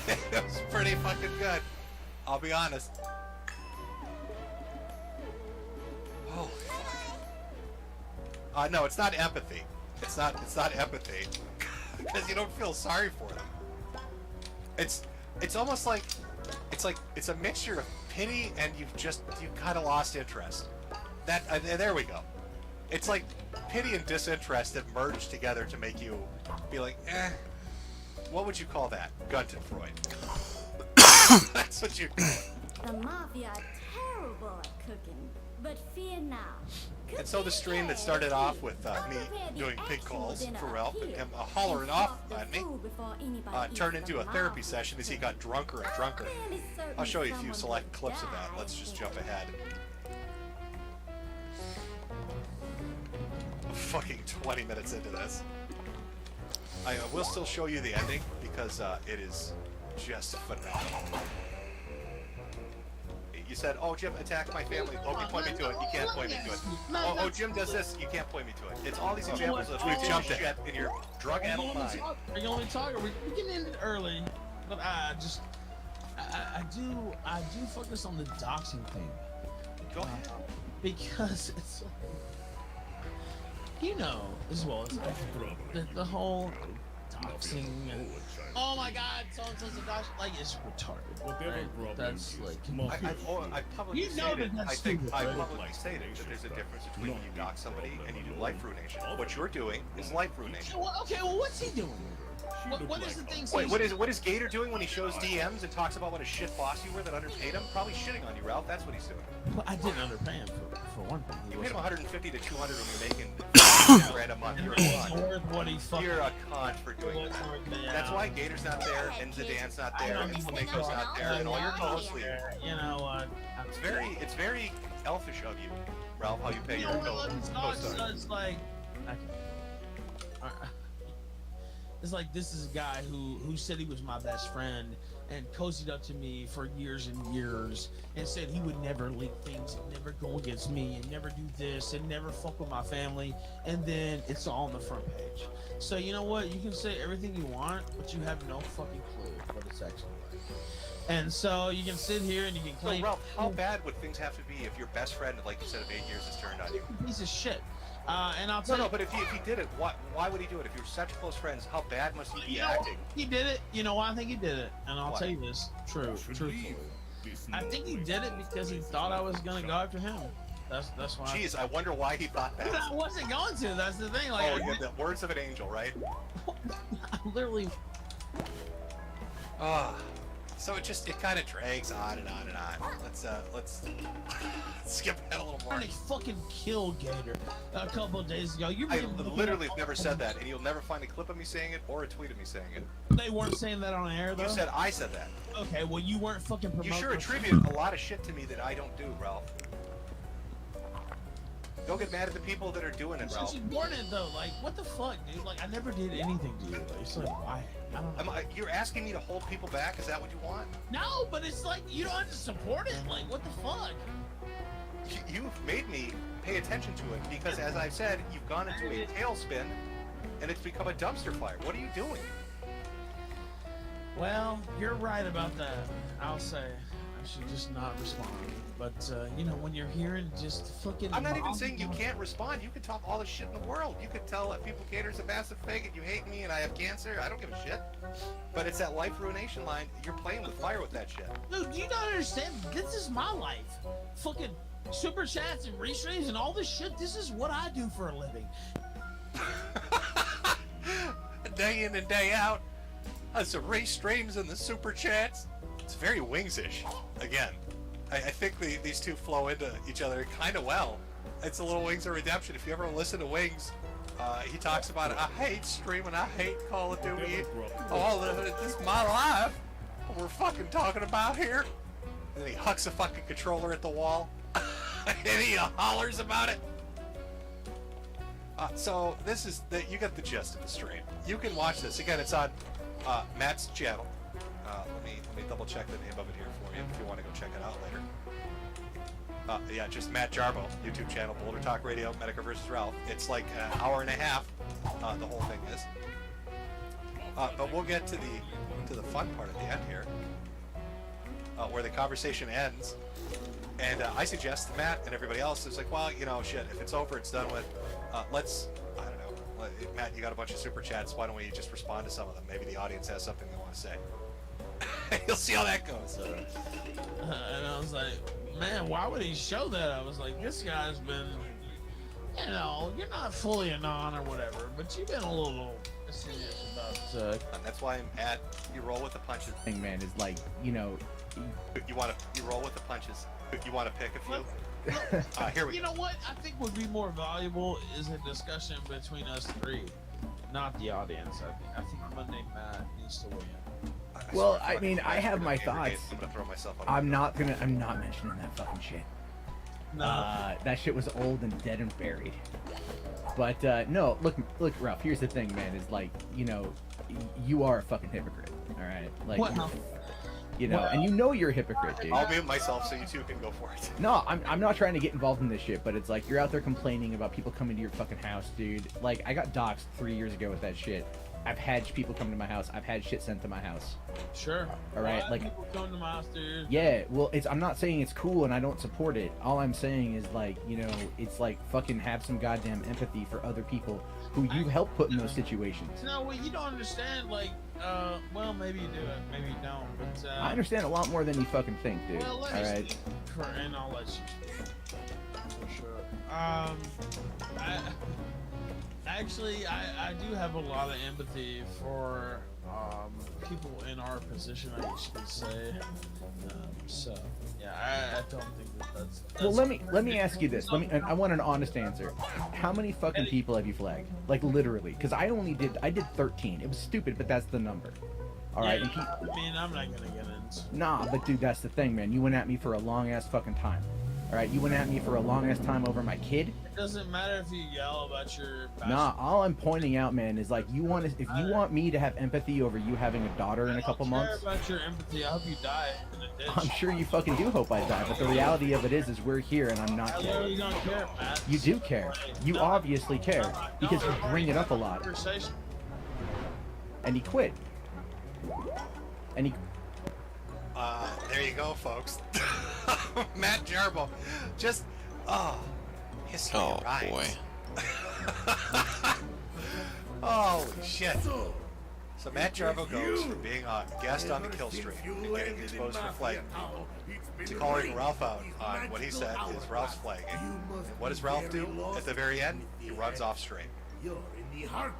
it was pretty fucking good. I'll be honest. Holy fuck. No, it's not empathy. It's not empathy. Because you don't feel sorry for them. It's almost like it's a mixture of pity and you've kind of lost interest. There we go. It's like pity and disinterest have merged together to make you be like, eh. What would you call that? Guntenfreud. That's what you call it. The Mafia are terrible at cooking, but fear not. And so the stream that started off with me doing pig calls for Ralph and him hollering off at me turned into a therapy session as he got drunker and drunker. I'll show you a few select clips of that. Let's just jump ahead. Fucking 20 minutes into this. I will still show you the ending because it is just phenomenal. You said, "Oh, Jim attacked my family." Oh, you point me to it. You can't point me to it. Oh, Jim does this. You can't point me to it. It's all these examples of we've jumped shit in your drug-addled mind. Are you only talking? We're getting ended early, but I do focus on the doxing thing. Go ahead. Because it's, you know, as well as the whole doxing. Oh my God, so-and-so's a dox. Like, it's retarded. Right? That's like. I publicly stated, I think I publicly stated that there's a difference between when you dox somebody and you do life ruination. What you're doing is life ruination. Okay, well, what's he doing? What is the thing? Wait, what is Gator doing when he shows DMs and talks about what a shit boss you were that underpaid him? Probably shitting on you, Ralph. That's what he's doing. Well, I didn't underpay him for one thing. You paid him 150 to 200 when you're making grand a month. You're a cunt. You're a cunt for doing that. That's why Gator's not there, and Zidane's not there, and Flamingo's not there, and all your co-hosts leave. You know what? It's very elfish of you, Ralph, how you pay your co-hosts. It's like. It's like this is a guy who said he was my best friend, and cozied up to me for years and years and said he would never leak things and never go against me and never do this and never fuck with my family, and then it's all on the front page. So you know what? You can say everything you want, but you have no fucking clue what it's actually like. And so you can sit here and you can claim. So Ralph, how bad would things have to be if your best friend, like you said, of 8 years has turned on you? Piece of shit. And I'll tell you. No, but if he did it, why would he do it? If you're such close friends, how bad must he be You know, acting? he did it. You know why I think he did it? And I'll Why? tell you this. Truthfully. I think he did it because he thought I was going to go after him. That's why. Jeez, I wonder why he thought that. I wasn't going to. That's the thing. Like, Oh, yeah, the words of an angel, right? I literally. So it kind of drags on and on and on. Let's skip ahead a little more. They fucking killed Gator a couple of days ago. You I literally never said that, and you'll never find a clip of me saying it or a tweet of me saying it. They weren't saying that on air, though. You said I said that. Okay, well you weren't fucking promoting. You sure attribute a lot of shit to me that I don't do, Ralph. Don't get mad at the people that are doing it, Ralph. Since you weren't it though, like what the fuck, dude? Like I never did anything to you. Like, it's like why? I don't know. You're asking me to hold people back? Is that what you want? No, but it's like you don't have to support it. Like what the fuck? You've made me pay attention to it because, as I've said, you've gone into a tailspin, and it's become a dumpster fire. What are you doing? Well, you're right about that. I'll say I should just not respond. But you know, when you're hearing just fucking. I'm not even saying you can't respond. You can talk all the shit in the world. You could tell that people Gator's a massive fake and you hate me and I have cancer. I don't give a shit. But it's that life ruination line. You're playing with fire with that shit. Dude, do you not understand? This is my life. Fucking super chats and restreams and all this shit. This is what I do for a living. Day in and day out. The race streams and the super chats. It's very Wings-ish. Again, I think these two flow into each other kind of well. It's a little Wings of Redemption. If you ever listen to Wings, he talks about it. I hate streaming. I hate Call of Duty. This is my life. What we're fucking talking about here. And then he hucks a fucking controller at the wall. And he hollers about it. So this is you got the gist of the stream. You can watch this again. It's on Matt's channel. Let me double check the name of it here for you if you want to go check it out later. Yeah, just Matt Jarbo, YouTube channel, Boulder Talk Radio, Metokur vs. Ralph. It's like an hour and a half. The whole thing is. But we'll get to the fun part at the end here, where the conversation ends. And I suggest to Matt and everybody else, it's like, well, you know, shit, if it's over, it's done with. I don't know. Matt, you got a bunch of super chats. Why don't we just respond to some of them? Maybe the audience has something they want to say. You'll see how that goes. And I was like, man, why would he show that? I was like, this guy's been, you know, you're not fully a non or whatever, but you've been a little serious about. And that's why I'm at. You roll with the punches. Thing, man, is like, you know. You roll with the punches. You want to pick a few. Here we go. You know what? I think would be more valuable is a discussion between us three, not the audience. I think Monday Matt needs to weigh in. Well, I mean, I have my thoughts. I'm gonna throw myself on. I'm not mentioning that fucking shit. No. That shit was old and dead and buried. But no, look, Ralph. Here's the thing, man. Is like, you know, you are a fucking hypocrite. All right, like. What? You know, and you know you're a hypocrite, dude. I'll mute myself so you two can go for it. No, I'm not trying to get involved in this shit, but it's like you're out there complaining about people coming to your fucking house, dude. Like, I got doxxed 3 years ago with that shit. I've had people come to my house. I've had shit sent to my house. Sure. All right, like people come to my house, dude. Yeah, well, I'm not saying it's cool and I don't support it. All I'm saying is, like, you know, it's like fucking have some goddamn empathy for other people who you help put in those situations. No, well, you don't understand, like, well, maybe you do it, maybe you don't, but, I understand a lot more than you fucking think, dude. Well, let me all right? speak and I'll let you speak. For sure. I do have a lot of empathy for, people in our position, I should say. So, yeah, I don't think that's well, let me ask you this. I want an honest answer. How many fucking people have you flagged? Like, literally, because I did 13. It was stupid, but that's the number. All right. Yeah, I mean, I'm not gonna get into. Nah, but dude, that's the thing, man. You went at me for a long ass fucking time. All right, you went at me for a long ass time over my kid. It doesn't matter if you yell about your. Nah, all I'm pointing out, man, is like you want to, if you want me to have empathy over you having a daughter in a couple months. I don't care about your empathy. I hope you die in a ditch. I'm sure you fucking do hope I die, but the reality of it is we're here and I'm not I dead. literally don't care, Matt. You do care. You obviously care because you bring it up a lot. And he quit. And he. There you go, folks. Matt Jarbo, just history rhymes. Boy. Holy shit. So Matt Jarbo goes from being a guest on the kill stream and getting exposed for flagging to calling Ralph out on what he said is Ralph's flagging. And what does Ralph do at the very end? He runs off stream.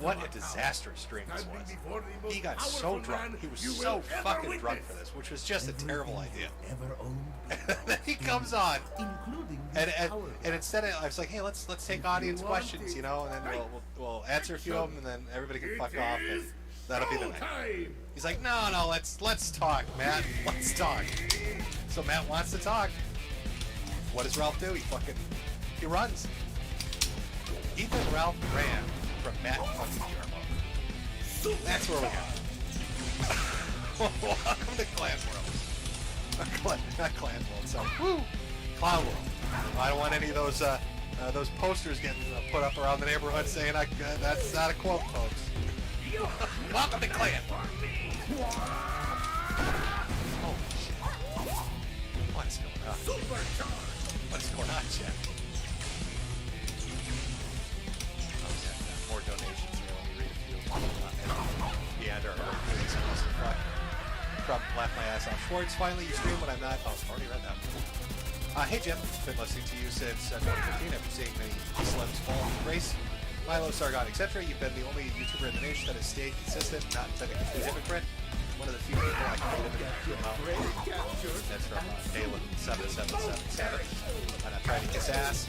What a disastrous stream this was. He got so drunk. He was so fucking drunk for this, which was just a terrible idea. And then he comes on, and instead of, I was like, hey, let's take audience questions, you know, and then we'll answer a few of them, and then everybody can fuck off, and that'll be the night. He's like, no, let's talk, Matt. Let's talk. So Matt wants to talk. What does Ralph do? He runs. Ethan Ralph ran from Matt fucking Jarbo. That's where we are. Welcome to Clan World. Not Clan World, sorry. Woo! Clown World. I don't want any of those posters getting put up around the neighborhood saying that's not a quote, folks. Welcome to Clan World. Holy shit. What is going on? What is going on, Jeff? More donations here. Let me read a few. Leander, from Laugh My Ass Off. Schwartz, finally you stream when I'm not. Oh, I've already read that. Hey Jim, been listening to you since 2015 after seeing many slims fall from grace. Milo, Sargon, etc. You've been the only YouTuber in the nation that has stayed consistent, not been a complete hypocrite. One of the few people I can believe in the That's from Dalen7777. I'm not trying to kiss ass.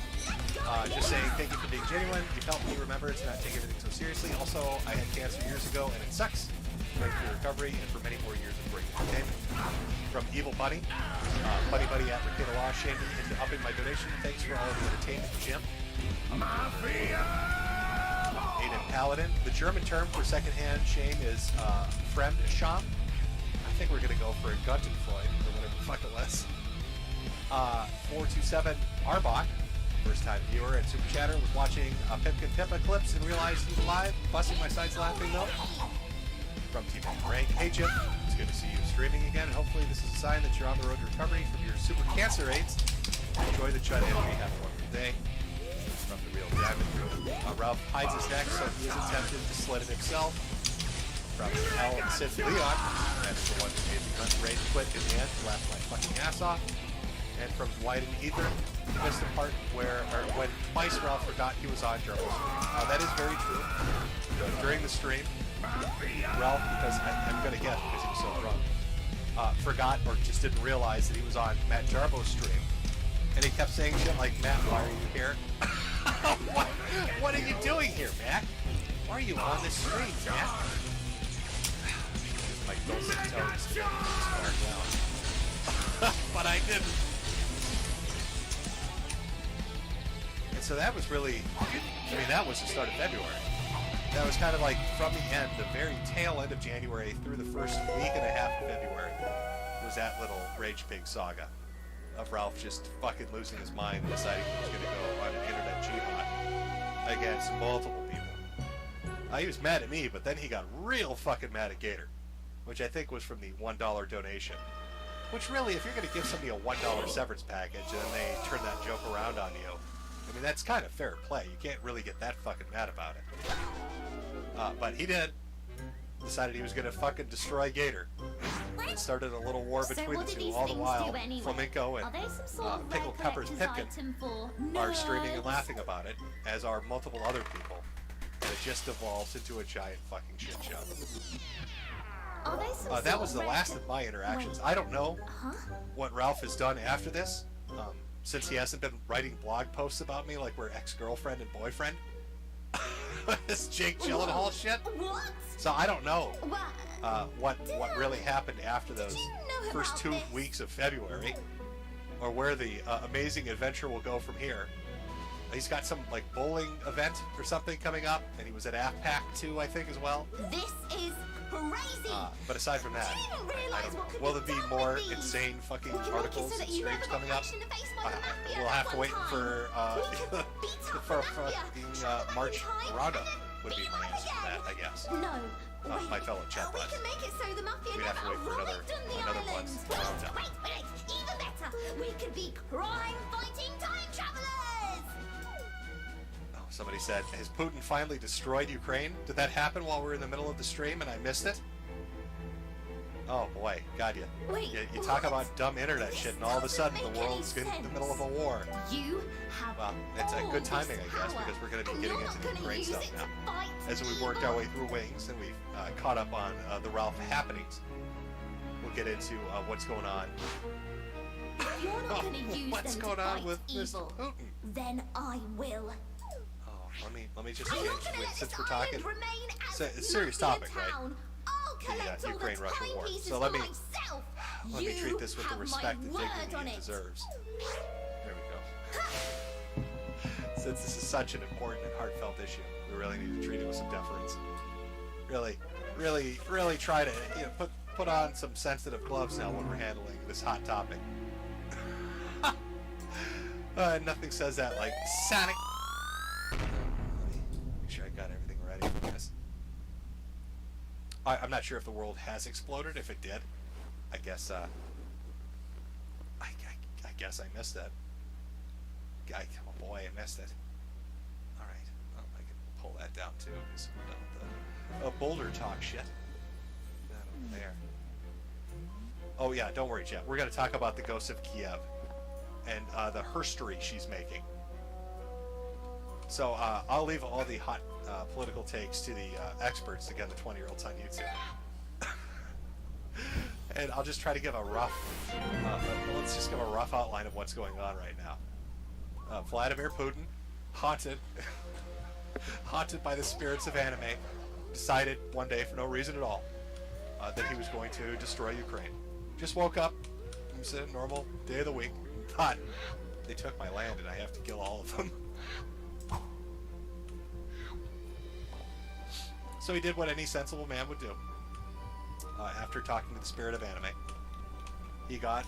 Just saying thank you for being genuine. You've helped me remember to not take everything so seriously. Also, I had cancer years ago, and it sucks. Pray for your recovery and for many more years of great entertainment. From Evil Bunny, Buddy Advocate of Law, shamed me into upping my donation. Thanks for all of the entertainment, Jim. Aiden Paladin. The German term for secondhand shame is Fremdscham. I think we're gonna go for a Guttenfreud or whatever the fuck it was. 427 Arbach. First time viewer and Super Chatter was watching Pipkin Pippa clips and realized he was live, busting my sides laughing though. From TV Rank, hey Jim, it's good to see you streaming again, and hopefully this is a sign that you're on the road to recovery from your super cancer AIDS. Enjoy the Chud Energy, have a wonderful day. From the Real Diamond, Ralph hides his neck, so he isn't tempted to slit it himself. From L and Sid Leon, that's the one who made the gun rage quit in the end, laughed my fucking ass off. And from Dwight and Ether, he missed the part when twice Ralph forgot he was on Jarbo's. That is very true. During the stream, Ralph, because I'm going to guess because he was so drunk, forgot or just didn't realize that he was on Matt Jarbo's stream. And he kept saying shit like, Matt, why are you here? What are you doing here, Matt? Why are you on this stream, Matt? My dulcet tones just down. But I didn't. And so that was really, that was the start of February. That was kind of like from the end, the very tail end of January through the first week and a half of February was that little Rage Pig saga of Ralph just fucking losing his mind and deciding he was going to go on an internet jihad against multiple people. He was mad at me, but then he got real fucking mad at Gator, which I think was from the $1 donation. Which really, if you're going to give somebody a $1 severance package and then they turn that joke around on you, that's kind of fair play. You can't really get that fucking mad about it. But he did. Decided he was going to fucking destroy Gator. And started a little war between the two. All the while, Flamenco and Pickled Peppers Pipkin are streaming and laughing about it, as are multiple other people. And it just evolves into a giant fucking shit show. That was the last of my interactions. I don't know what Ralph has done after this. Since he hasn't been writing blog posts about me like we're ex-girlfriend and boyfriend. This Jake Gyllenhaal shit. So I don't know what really happened after those first 2 weeks of February. or where the amazing adventure will go from here. He's got some like bowling event or something coming up, and he was at AFPAC too, I think, as well. This is crazy. But aside from that, I don't know. Will there be more insane fucking articles and streams coming up? We'll have to wait for fucking March Roundup would be my answer to that, I guess. No. My fellow chat We bots. can make it so the mafia We'd have to wait for another month. Wait, even better. We could be crime-fighting time travelers. Oh, somebody said, has Putin finally destroyed Ukraine? Did that happen while we were in the middle of the stream and I missed it? Oh boy, got you. Wait, You talk about dumb internet shit, and all of a sudden the world's in the middle of a war. You have Well, it's a good timing, I guess, because we're going to be getting into the Ukraine stuff now. As we've worked our way through Wings and we've caught up on the Ralph happenings, we'll get into what's going on. If you're not going to use What's them going to on fight with evil, Mr. Putin? then I will. Oh, let me just I'm change. not gonna Wait, let since this we're talking, island remain as it's a serious mafia topic, right? town. I'll collect all the Ukraine-Russia war. timepieces So let for me myself. let me treat this with the You respect have and my word dignity on it it. deserves. There we go. Since this is such an important and heartfelt issue, we really need to treat it with some deference. Really try to put on some sensitive gloves now when we're handling this hot topic. Nothing says that like Sonic. Let me make sure I got everything ready for this. I'm not sure if the world has exploded. If it did, I guess I guess I missed it. Oh boy, I missed it. All right, well, I can pull that down too. Because we're done with the Boulder talk shit. That over there. Oh yeah, don't worry, Jeff. We're gonna talk about the ghost of Kiev and the herstory she's making. So I'll leave all the hot political takes to the experts, again, the 20-year-olds on YouTube. And I'll just try to give a rough, let's just give a rough outline of what's going on right now. Vladimir Putin, haunted by the spirits of anime, decided one day, for no reason at all, that he was going to destroy Ukraine. Just woke up, it was a normal day of the week, thought, they took my land and I have to kill all of them. So he did what any sensible man would do. After talking to the spirit of anime, he got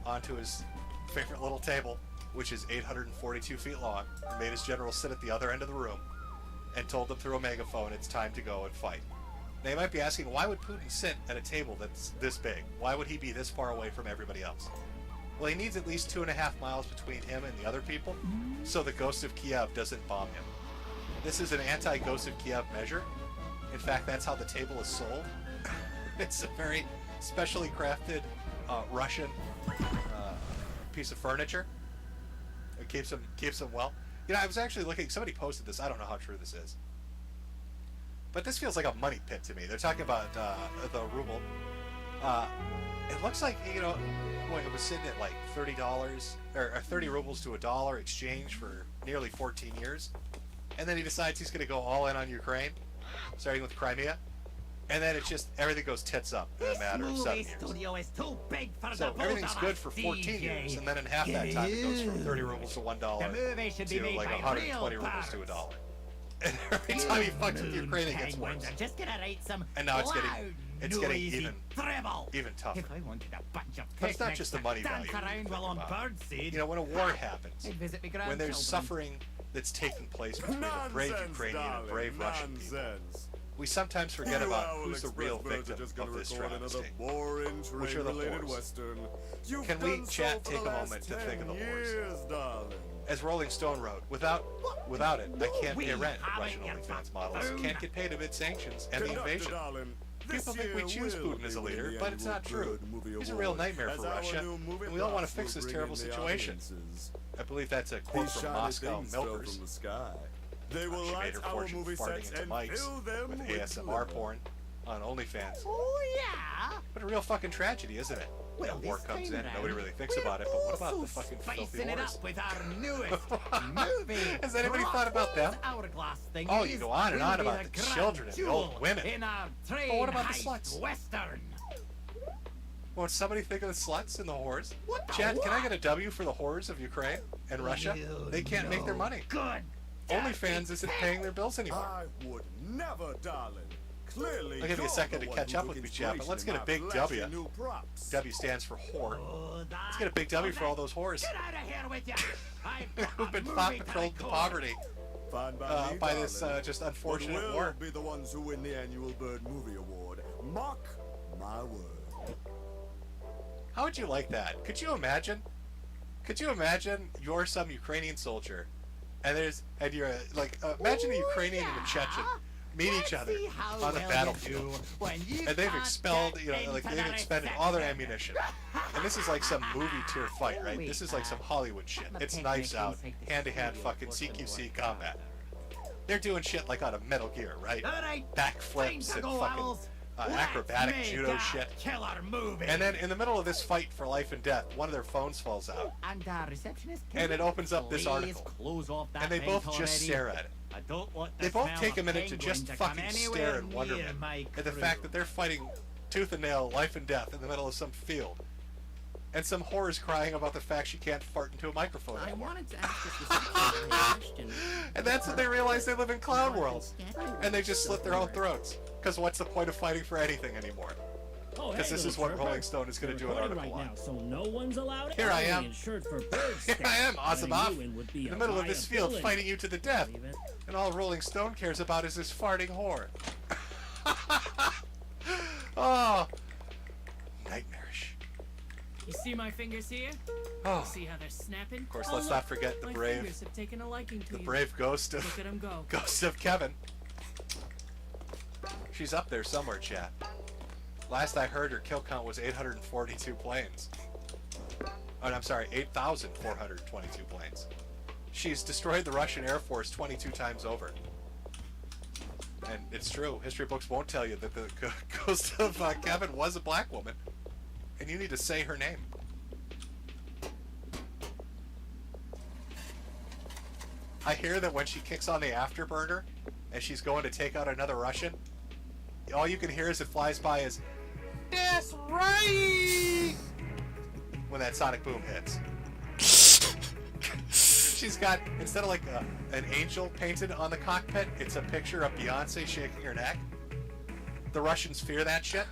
onto his favorite little table, which is 842 feet long, and made his generals sit at the other end of the room, and told them through a megaphone it's time to go and fight. Now you might be asking, why would Putin sit at a table that's this big? Why would he be this far away from everybody else? Well, he needs at least 2.5 miles between him and the other people, so the Ghost of Kiev doesn't bomb him. This is an anti-Ghost of Kiev measure. In fact, that's how the table is sold. It's a very specially crafted Russian piece of furniture. It keeps them well. You know, I was actually looking. Somebody posted this. I don't know how true this is, but this feels like a money pit to me. They're talking about the ruble. It looks like, you know, boy, it was sitting at like $30 or 30 rubles to $1 exchange for nearly 14 years, and then he decides he's going to go all in on Ukraine, starting with Crimea. And then it's just, everything goes tits up in a matter of 7 years. So everything's good for 14 years, and then in half that time it goes from 30 rubles to $1 to like 120 rubles to $1. And every time he fucks with Ukraine, it gets worse. And now it's getting even tougher. But it's not just the money value. You know, when a war happens, when there's suffering that's taking place between a brave Ukrainian and brave Russian people, we sometimes forget about who's the real victim of this travesty, which are the wars. Can we, chat, take a moment to think of the wars? As Rolling Stone wrote, without it, I can't pay rent at Russian OnlyFans models, can't get paid amid sanctions and the invasion. People think we choose Putin as a leader, but it's not true. He's a real nightmare for Russia, and we all want to fix this terrible situation. I believe that's a quote from Moscow Milkers. She made her fortune farting into mics with ASMR porn on OnlyFans. Oh yeah! What a real fucking tragedy, isn't it? Well, war comes in and nobody really thinks about it, but what about the fucking filthy wars? With our newest movie. Has anybody thought about them? Oh, you go on and on about the children and the old women. In our But what about the sluts? Western. Won't somebody think of the sluts and the whores? Chad, can I get a W for the whores of Ukraine and Russia? They can't make their money. Good. OnlyFans isn't paying their bills anymore. I would never, darling. Clearly, I'll give you a second to you're the catch one up who with me, took Chad, but let's get a inspiration big in my W. flashy new props. W stands for whore. Let's get a big W for all those whores Get out of here with you. who've been patroled to poverty Fine by me, by this darling. just But unfortunate we'll war. be the ones who win the annual Bird Movie Award. Mark my word. How would you like that? Could you imagine? Could you imagine you're some Ukrainian soldier, and you're like imagine a Ukrainian and a Chechen meet each other on the battlefield, and they've expelled they've expended all their ammunition, and this is like some movie tier fight, right? This is like some Hollywood shit. It's knives out, hand to hand fucking CQC combat. They're doing shit like out of Metal Gear, right? Backflips and fucking acrobatic judo shit. And then in the middle of this fight for life and death, one of their phones falls out. And it opens up this article. And they both just stare at it. They both take a minute to just fucking stare in wonderment at the fact that they're fighting tooth and nail, life and death in the middle of some field. And some whore is crying about the fact she can't fart into a microphone anymore. I wanted to ask a specific question. And that's when they realize they live in clown world. And they just slit their own throats. Because what's the point of fighting for anything anymore? Because this is what Rolling Stone is going to do an article on. So no one's allowed. Here I am. Here I am, Asimov, in the middle of this field fighting you to the death. And all Rolling Stone cares about is this farting whore. Oh, nightmarish. You see my fingers here? Oh. You see how they're snapping? Of course, let's not forget the my brave, fingers have taken a liking to the you. brave ghost of, Look at 'em go. ghost of Kevin. She's up there somewhere, chat. Last I heard, her kill count was 842 planes. Oh, I'm sorry, 8,422 planes. She's destroyed the Russian Air Force 22 times over. And it's true. History books won't tell you that the ghost of Kevin was a black woman. And you need to say her name. I hear that when she kicks on the afterburner and she's going to take out another Russian, all you can hear as it flies by is, "That's right!" when that sonic boom hits. She's got, instead of like an angel painted on the cockpit, it's a picture of Beyonce shaking her neck. The Russians fear that shit.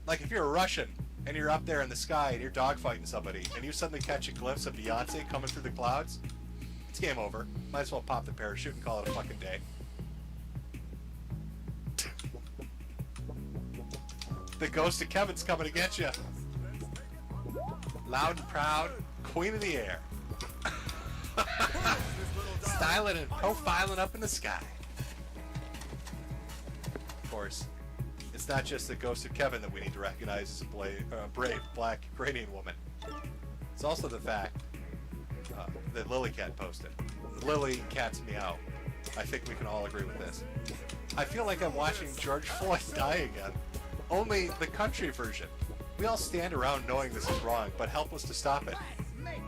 Like if you're a Russian and you're up there in the sky and you're dogfighting somebody and you suddenly catch a glimpse of Beyonce coming through the clouds, it's game over. Might as well pop the parachute and call it a fucking day. The ghost of Kevin's coming to get you. Loud and proud, queen of the air. Styling and profiling up in the sky. Of course, it's not just the ghost of Kevin that we need to recognize as a brave black Ukrainian woman. It's also the fact that Lily Cat posted. Lily Cat's meow. I think we can all agree with this. I feel like I'm watching George Floyd die again. Only the country version. We all stand around knowing this is wrong, but helpless to stop it.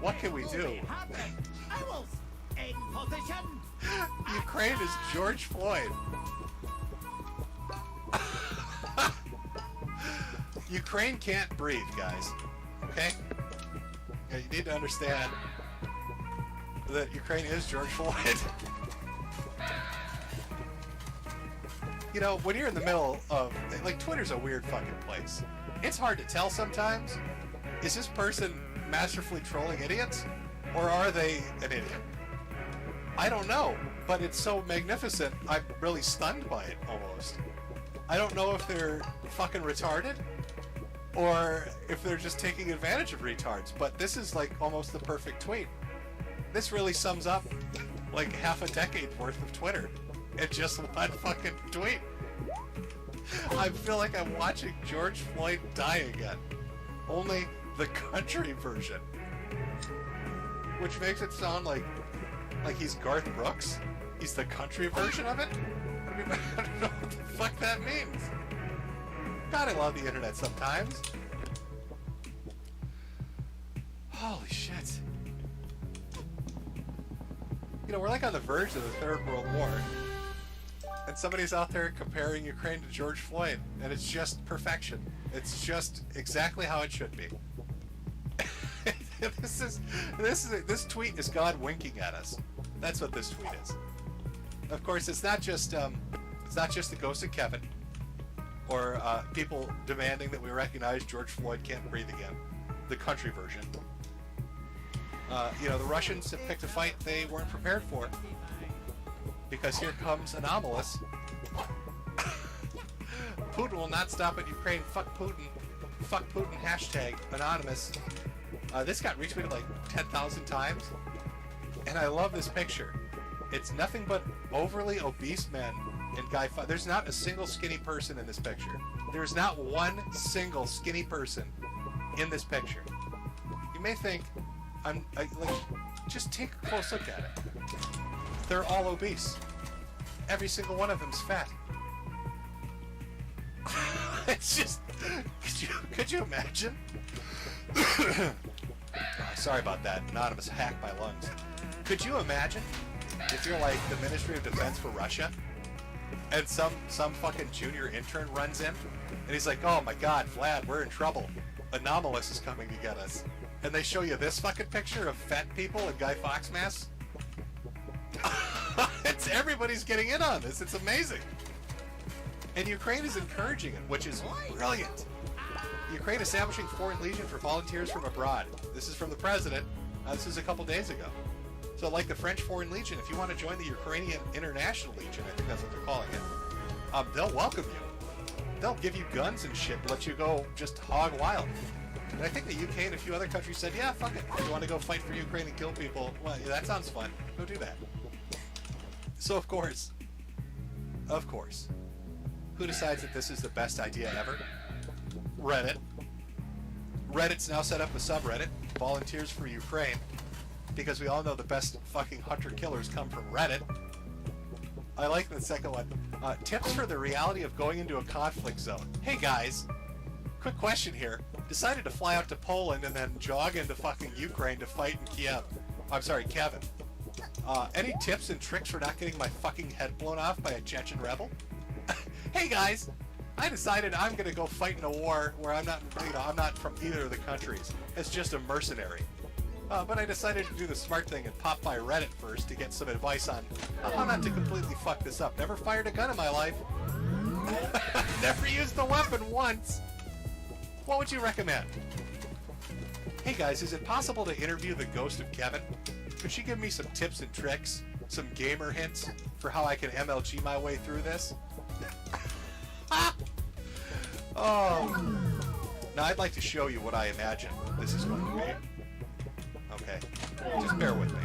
What can we do? Ukraine is George Floyd. Ukraine can't breathe, guys. Okay? Yeah, you need to understand that Ukraine is George Floyd. You know, when you're in the middle of, like, Twitter's a weird fucking place. It's hard to tell sometimes. Is this person masterfully trolling idiots? Or are they an idiot? I don't know, but it's so magnificent, I'm really stunned by it, almost. I don't know if they're fucking retarded, or if they're just taking advantage of retards, but this is, like, almost the perfect tweet. This really sums up, like, half a decade worth of Twitter in just one fucking tweet. I feel like I'm watching George Floyd die again. Only the country version. Which makes it sound like he's Garth Brooks. He's the country version of it? I mean, I don't know what the fuck that means. God, I love the internet sometimes. Holy shit. You know, we're like on the verge of the Third World War. And somebody's out there comparing Ukraine to George Floyd. And it's just perfection. It's just exactly how it should be. This tweet is God winking at us. That's what this tweet is. Of course, it's not just the ghost of Kevin, or people demanding that we recognize George Floyd can't breathe again. The country version. The Russians have picked a fight they weren't prepared for. Because here comes Anomalous. Putin will not stop at Ukraine. Fuck Putin. Fuck Putin. Hashtag anonymous. This got retweeted like 10,000 times. And I love this picture. It's nothing but overly obese men and there's not a single skinny person in this picture. There's not one single skinny person in this picture. You may think, just take a close look at it. They're all obese. Every single one of them's fat. It's just, could you imagine? Sorry about that. Anonymous hacked my lungs. Could you imagine if you're like the Ministry of Defense for Russia, and some fucking junior intern runs in, and he's like, "Oh my God, Vlad, we're in trouble. Anomalous is coming to get us," and they show you this fucking picture of fat people in Guy Fawkes masks. Everybody's getting in on this. It's amazing. And Ukraine is encouraging it, which is brilliant. Ukraine establishing foreign legion for volunteers from abroad. This is from the president. This is a couple days ago. So like the French Foreign Legion, if you want to join the Ukrainian International Legion, I think that's what they're calling it, they'll welcome you. They'll give you guns and shit, let you go just hog wild. And I think the UK and a few other countries said, yeah, fuck it. If you want to go fight for Ukraine and kill people, well, yeah, that sounds fun. Go do that. So of course, who decides that this is the best idea ever? Reddit. Reddit's now set up a subreddit, Volunteers for Ukraine, because we all know the best fucking hunter-killers come from Reddit. I like the second one. Tips for the reality of going into a conflict zone. Hey guys, quick question here. Decided to fly out to Poland and then jog into fucking Ukraine to fight in Kiev. I'm sorry, Kevin. Any tips and tricks for not getting my fucking head blown off by a Chechen rebel? Hey guys, I decided I'm gonna go fight in a war where I'm not from either of the countries. It's just a mercenary. But I decided to do the smart thing and pop by Reddit first to get some advice on how not to completely fuck this up. Never fired a gun in my life. Never used the weapon once. What would you recommend? Hey guys, is it possible to interview the ghost of Kevin? Could she give me some tips and tricks, some gamer hints for how I can MLG my way through this? Oh. Now I'd like to show you what I imagine this is going to be. Okay, just bear with me.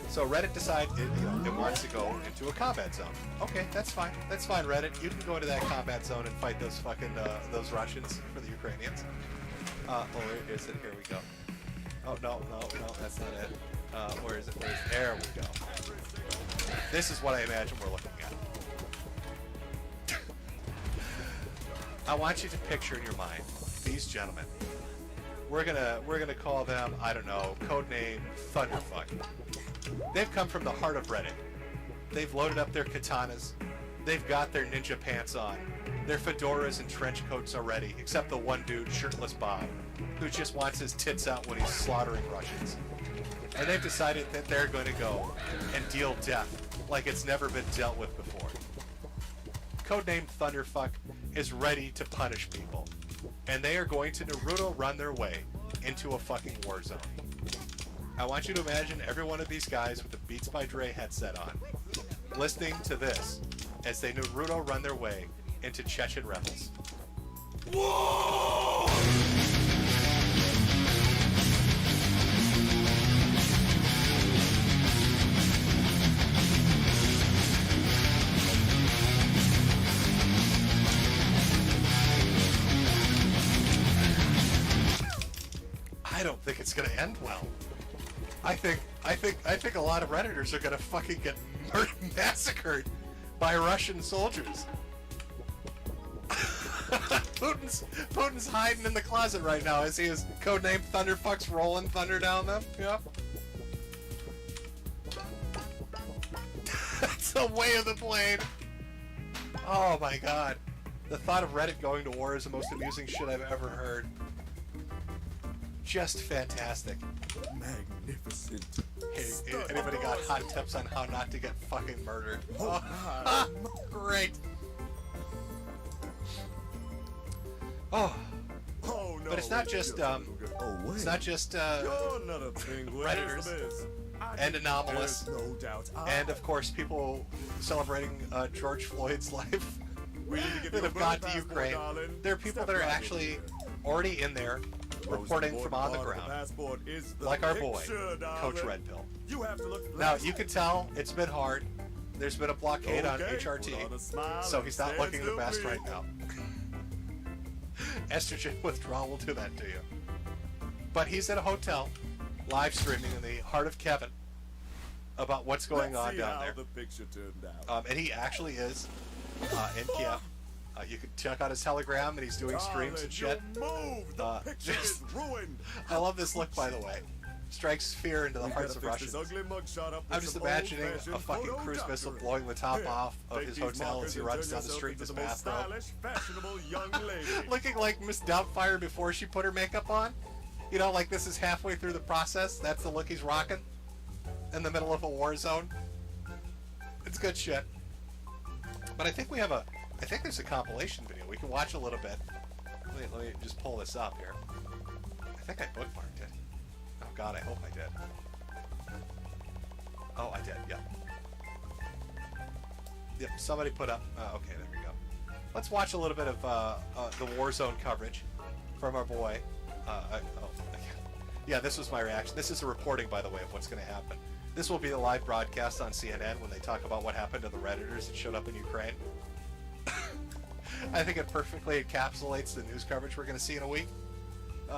So Reddit decided it wants to go into a combat zone. Okay, that's fine. That's fine, Reddit. You can go into that combat zone and fight those fucking those Russians for the Ukrainians. Where is it? Here we go. Oh no, that's not it. Where is it? There we go. This is what I imagine we're looking at. I want you to picture in your mind these gentlemen. We're gonna call them, I don't know, codename Thunderfuck. They've come from the heart of Reddit. They've loaded up their katanas. They've got their ninja pants on. Their fedoras and trench coats are ready, except the one dude, shirtless Bob, who just wants his tits out when he's slaughtering Russians. And they've decided that they're going to go and deal death like it's never been dealt with before. Codename Thunderfuck is ready to punish people. And they are going to Naruto run their way into a fucking war zone. I want you to imagine every one of these guys with a Beats by Dre headset on, listening to this as they Naruto run their way into Chechen rebels. Whoa! I don't think it's gonna end well. I think a lot of Redditors are gonna fucking get massacred by Russian soldiers. Putin's hiding in the closet right now as he is codenamed Thunderfuck's rolling thunder down them. Yep. That's the way of the blade. Oh my god. The thought of Reddit going to war is the most amusing shit I've ever heard. Just fantastic. Magnificent. Hey, anybody got hot tips on how not to get fucking murdered? Oh, great. Oh. Oh no. But it's not just it's not just Redditors and anomalous, no doubt. and of course people celebrating George Floyd's life that have gone to Ukraine. There are people that are actually already in there reporting from on the ground, like our boy, Coach Red Pill. Now you can tell it's been hard. There's been a blockade on HRT, so he's not looking the best right now. Estrogen withdrawal will do that to you. But he's at a hotel, live streaming in the heart of Kevin about what's going on down there. And he actually is in Kiev. You can check out his Telegram, and he's doing streams and shit. I love this look, by the way. Strikes fear into the hearts of Russians. I'm just imagining a fucking cruise missile blowing the top off of his hotel as he runs down the street in his bathrobe. Looking like Miss Doubtfire before she put her makeup on. You know, like this is halfway through the process. That's the look he's rocking. In the middle of a war zone. It's good shit. But I think we have I think there's a compilation video. We can watch a little bit. Let me just pull this up here. I think I bookmarked it. Oh god, I hope I did. Oh, I did, yep. Yep, somebody put up... okay, there we go. Let's watch a little bit of the Warzone coverage from our boy. Yeah, this was my reaction. This is a reporting, by the way, of what's going to happen. This will be the live broadcast on CNN when they talk about what happened to the Redditors that showed up in Ukraine. I think it perfectly encapsulates the news coverage we're going to see in a week.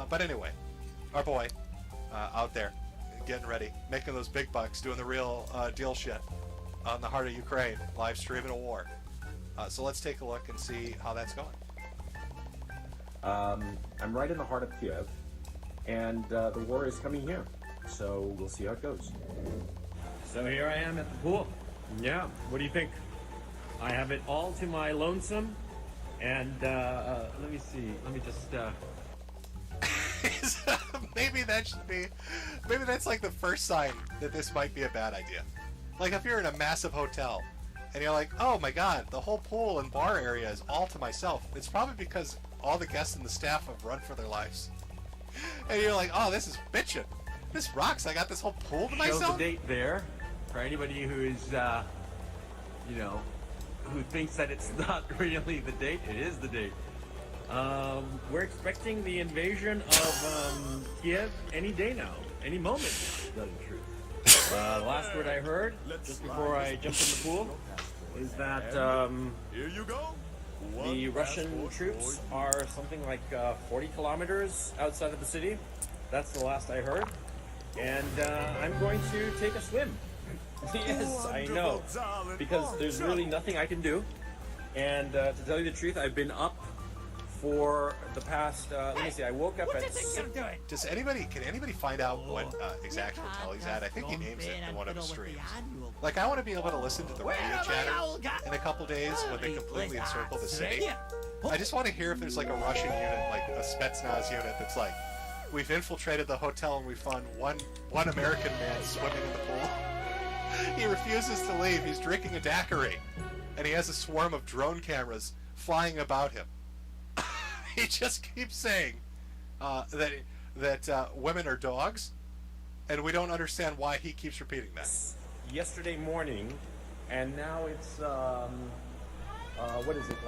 But anyway, our boy... out there, getting ready, making those big bucks, doing the real deal shit on the heart of Ukraine, live streaming a war. So let's take a look and see how that's going. I'm right in the heart of Kiev, and the war is coming here, so we'll see how it goes. So here I am at the pool. Yeah, what do you think? I have it all to my lonesome, and let me see, let me just... Maybe that should be... Maybe that's like the first sign that this might be a bad idea. Like if you're in a massive hotel and you're like, oh my god, the whole pool and bar area is all to myself. It's probably because all the guests and the staff have run for their lives. And you're like, oh, this is bitchin'. This rocks. I got this whole pool to myself. Show the date there for anybody who is, you know, who thinks that it's not really the date. It is the date. We're expecting the invasion of Kiev any day now, any moment now, to tell you the truth. The last word I heard, just before I jumped in the pool, is that here you go. the Russian troops are something like 40 kilometers outside of the city. That's the last I heard. And I'm going to take a swim. Yes, I know. Because there's really nothing I can do. And to tell you the truth, I've been up for the past, let me see, I woke up at 6. Can anybody find out what exact hotel he's at? I think he names it in one of his streams. Like, I want to be able to listen to the radio chatter in a couple days when they completely encircle the city. I just want to hear if there's like a Russian unit, like a Spetsnaz unit that's like, we've infiltrated the hotel and we found one American man swimming in the pool. He refuses to leave. He's drinking a daiquiri. And he has a swarm of drone cameras flying about him. He just keeps saying that women are dogs, and we don't understand why he keeps repeating that. Yesterday morning, and now it's, what is it,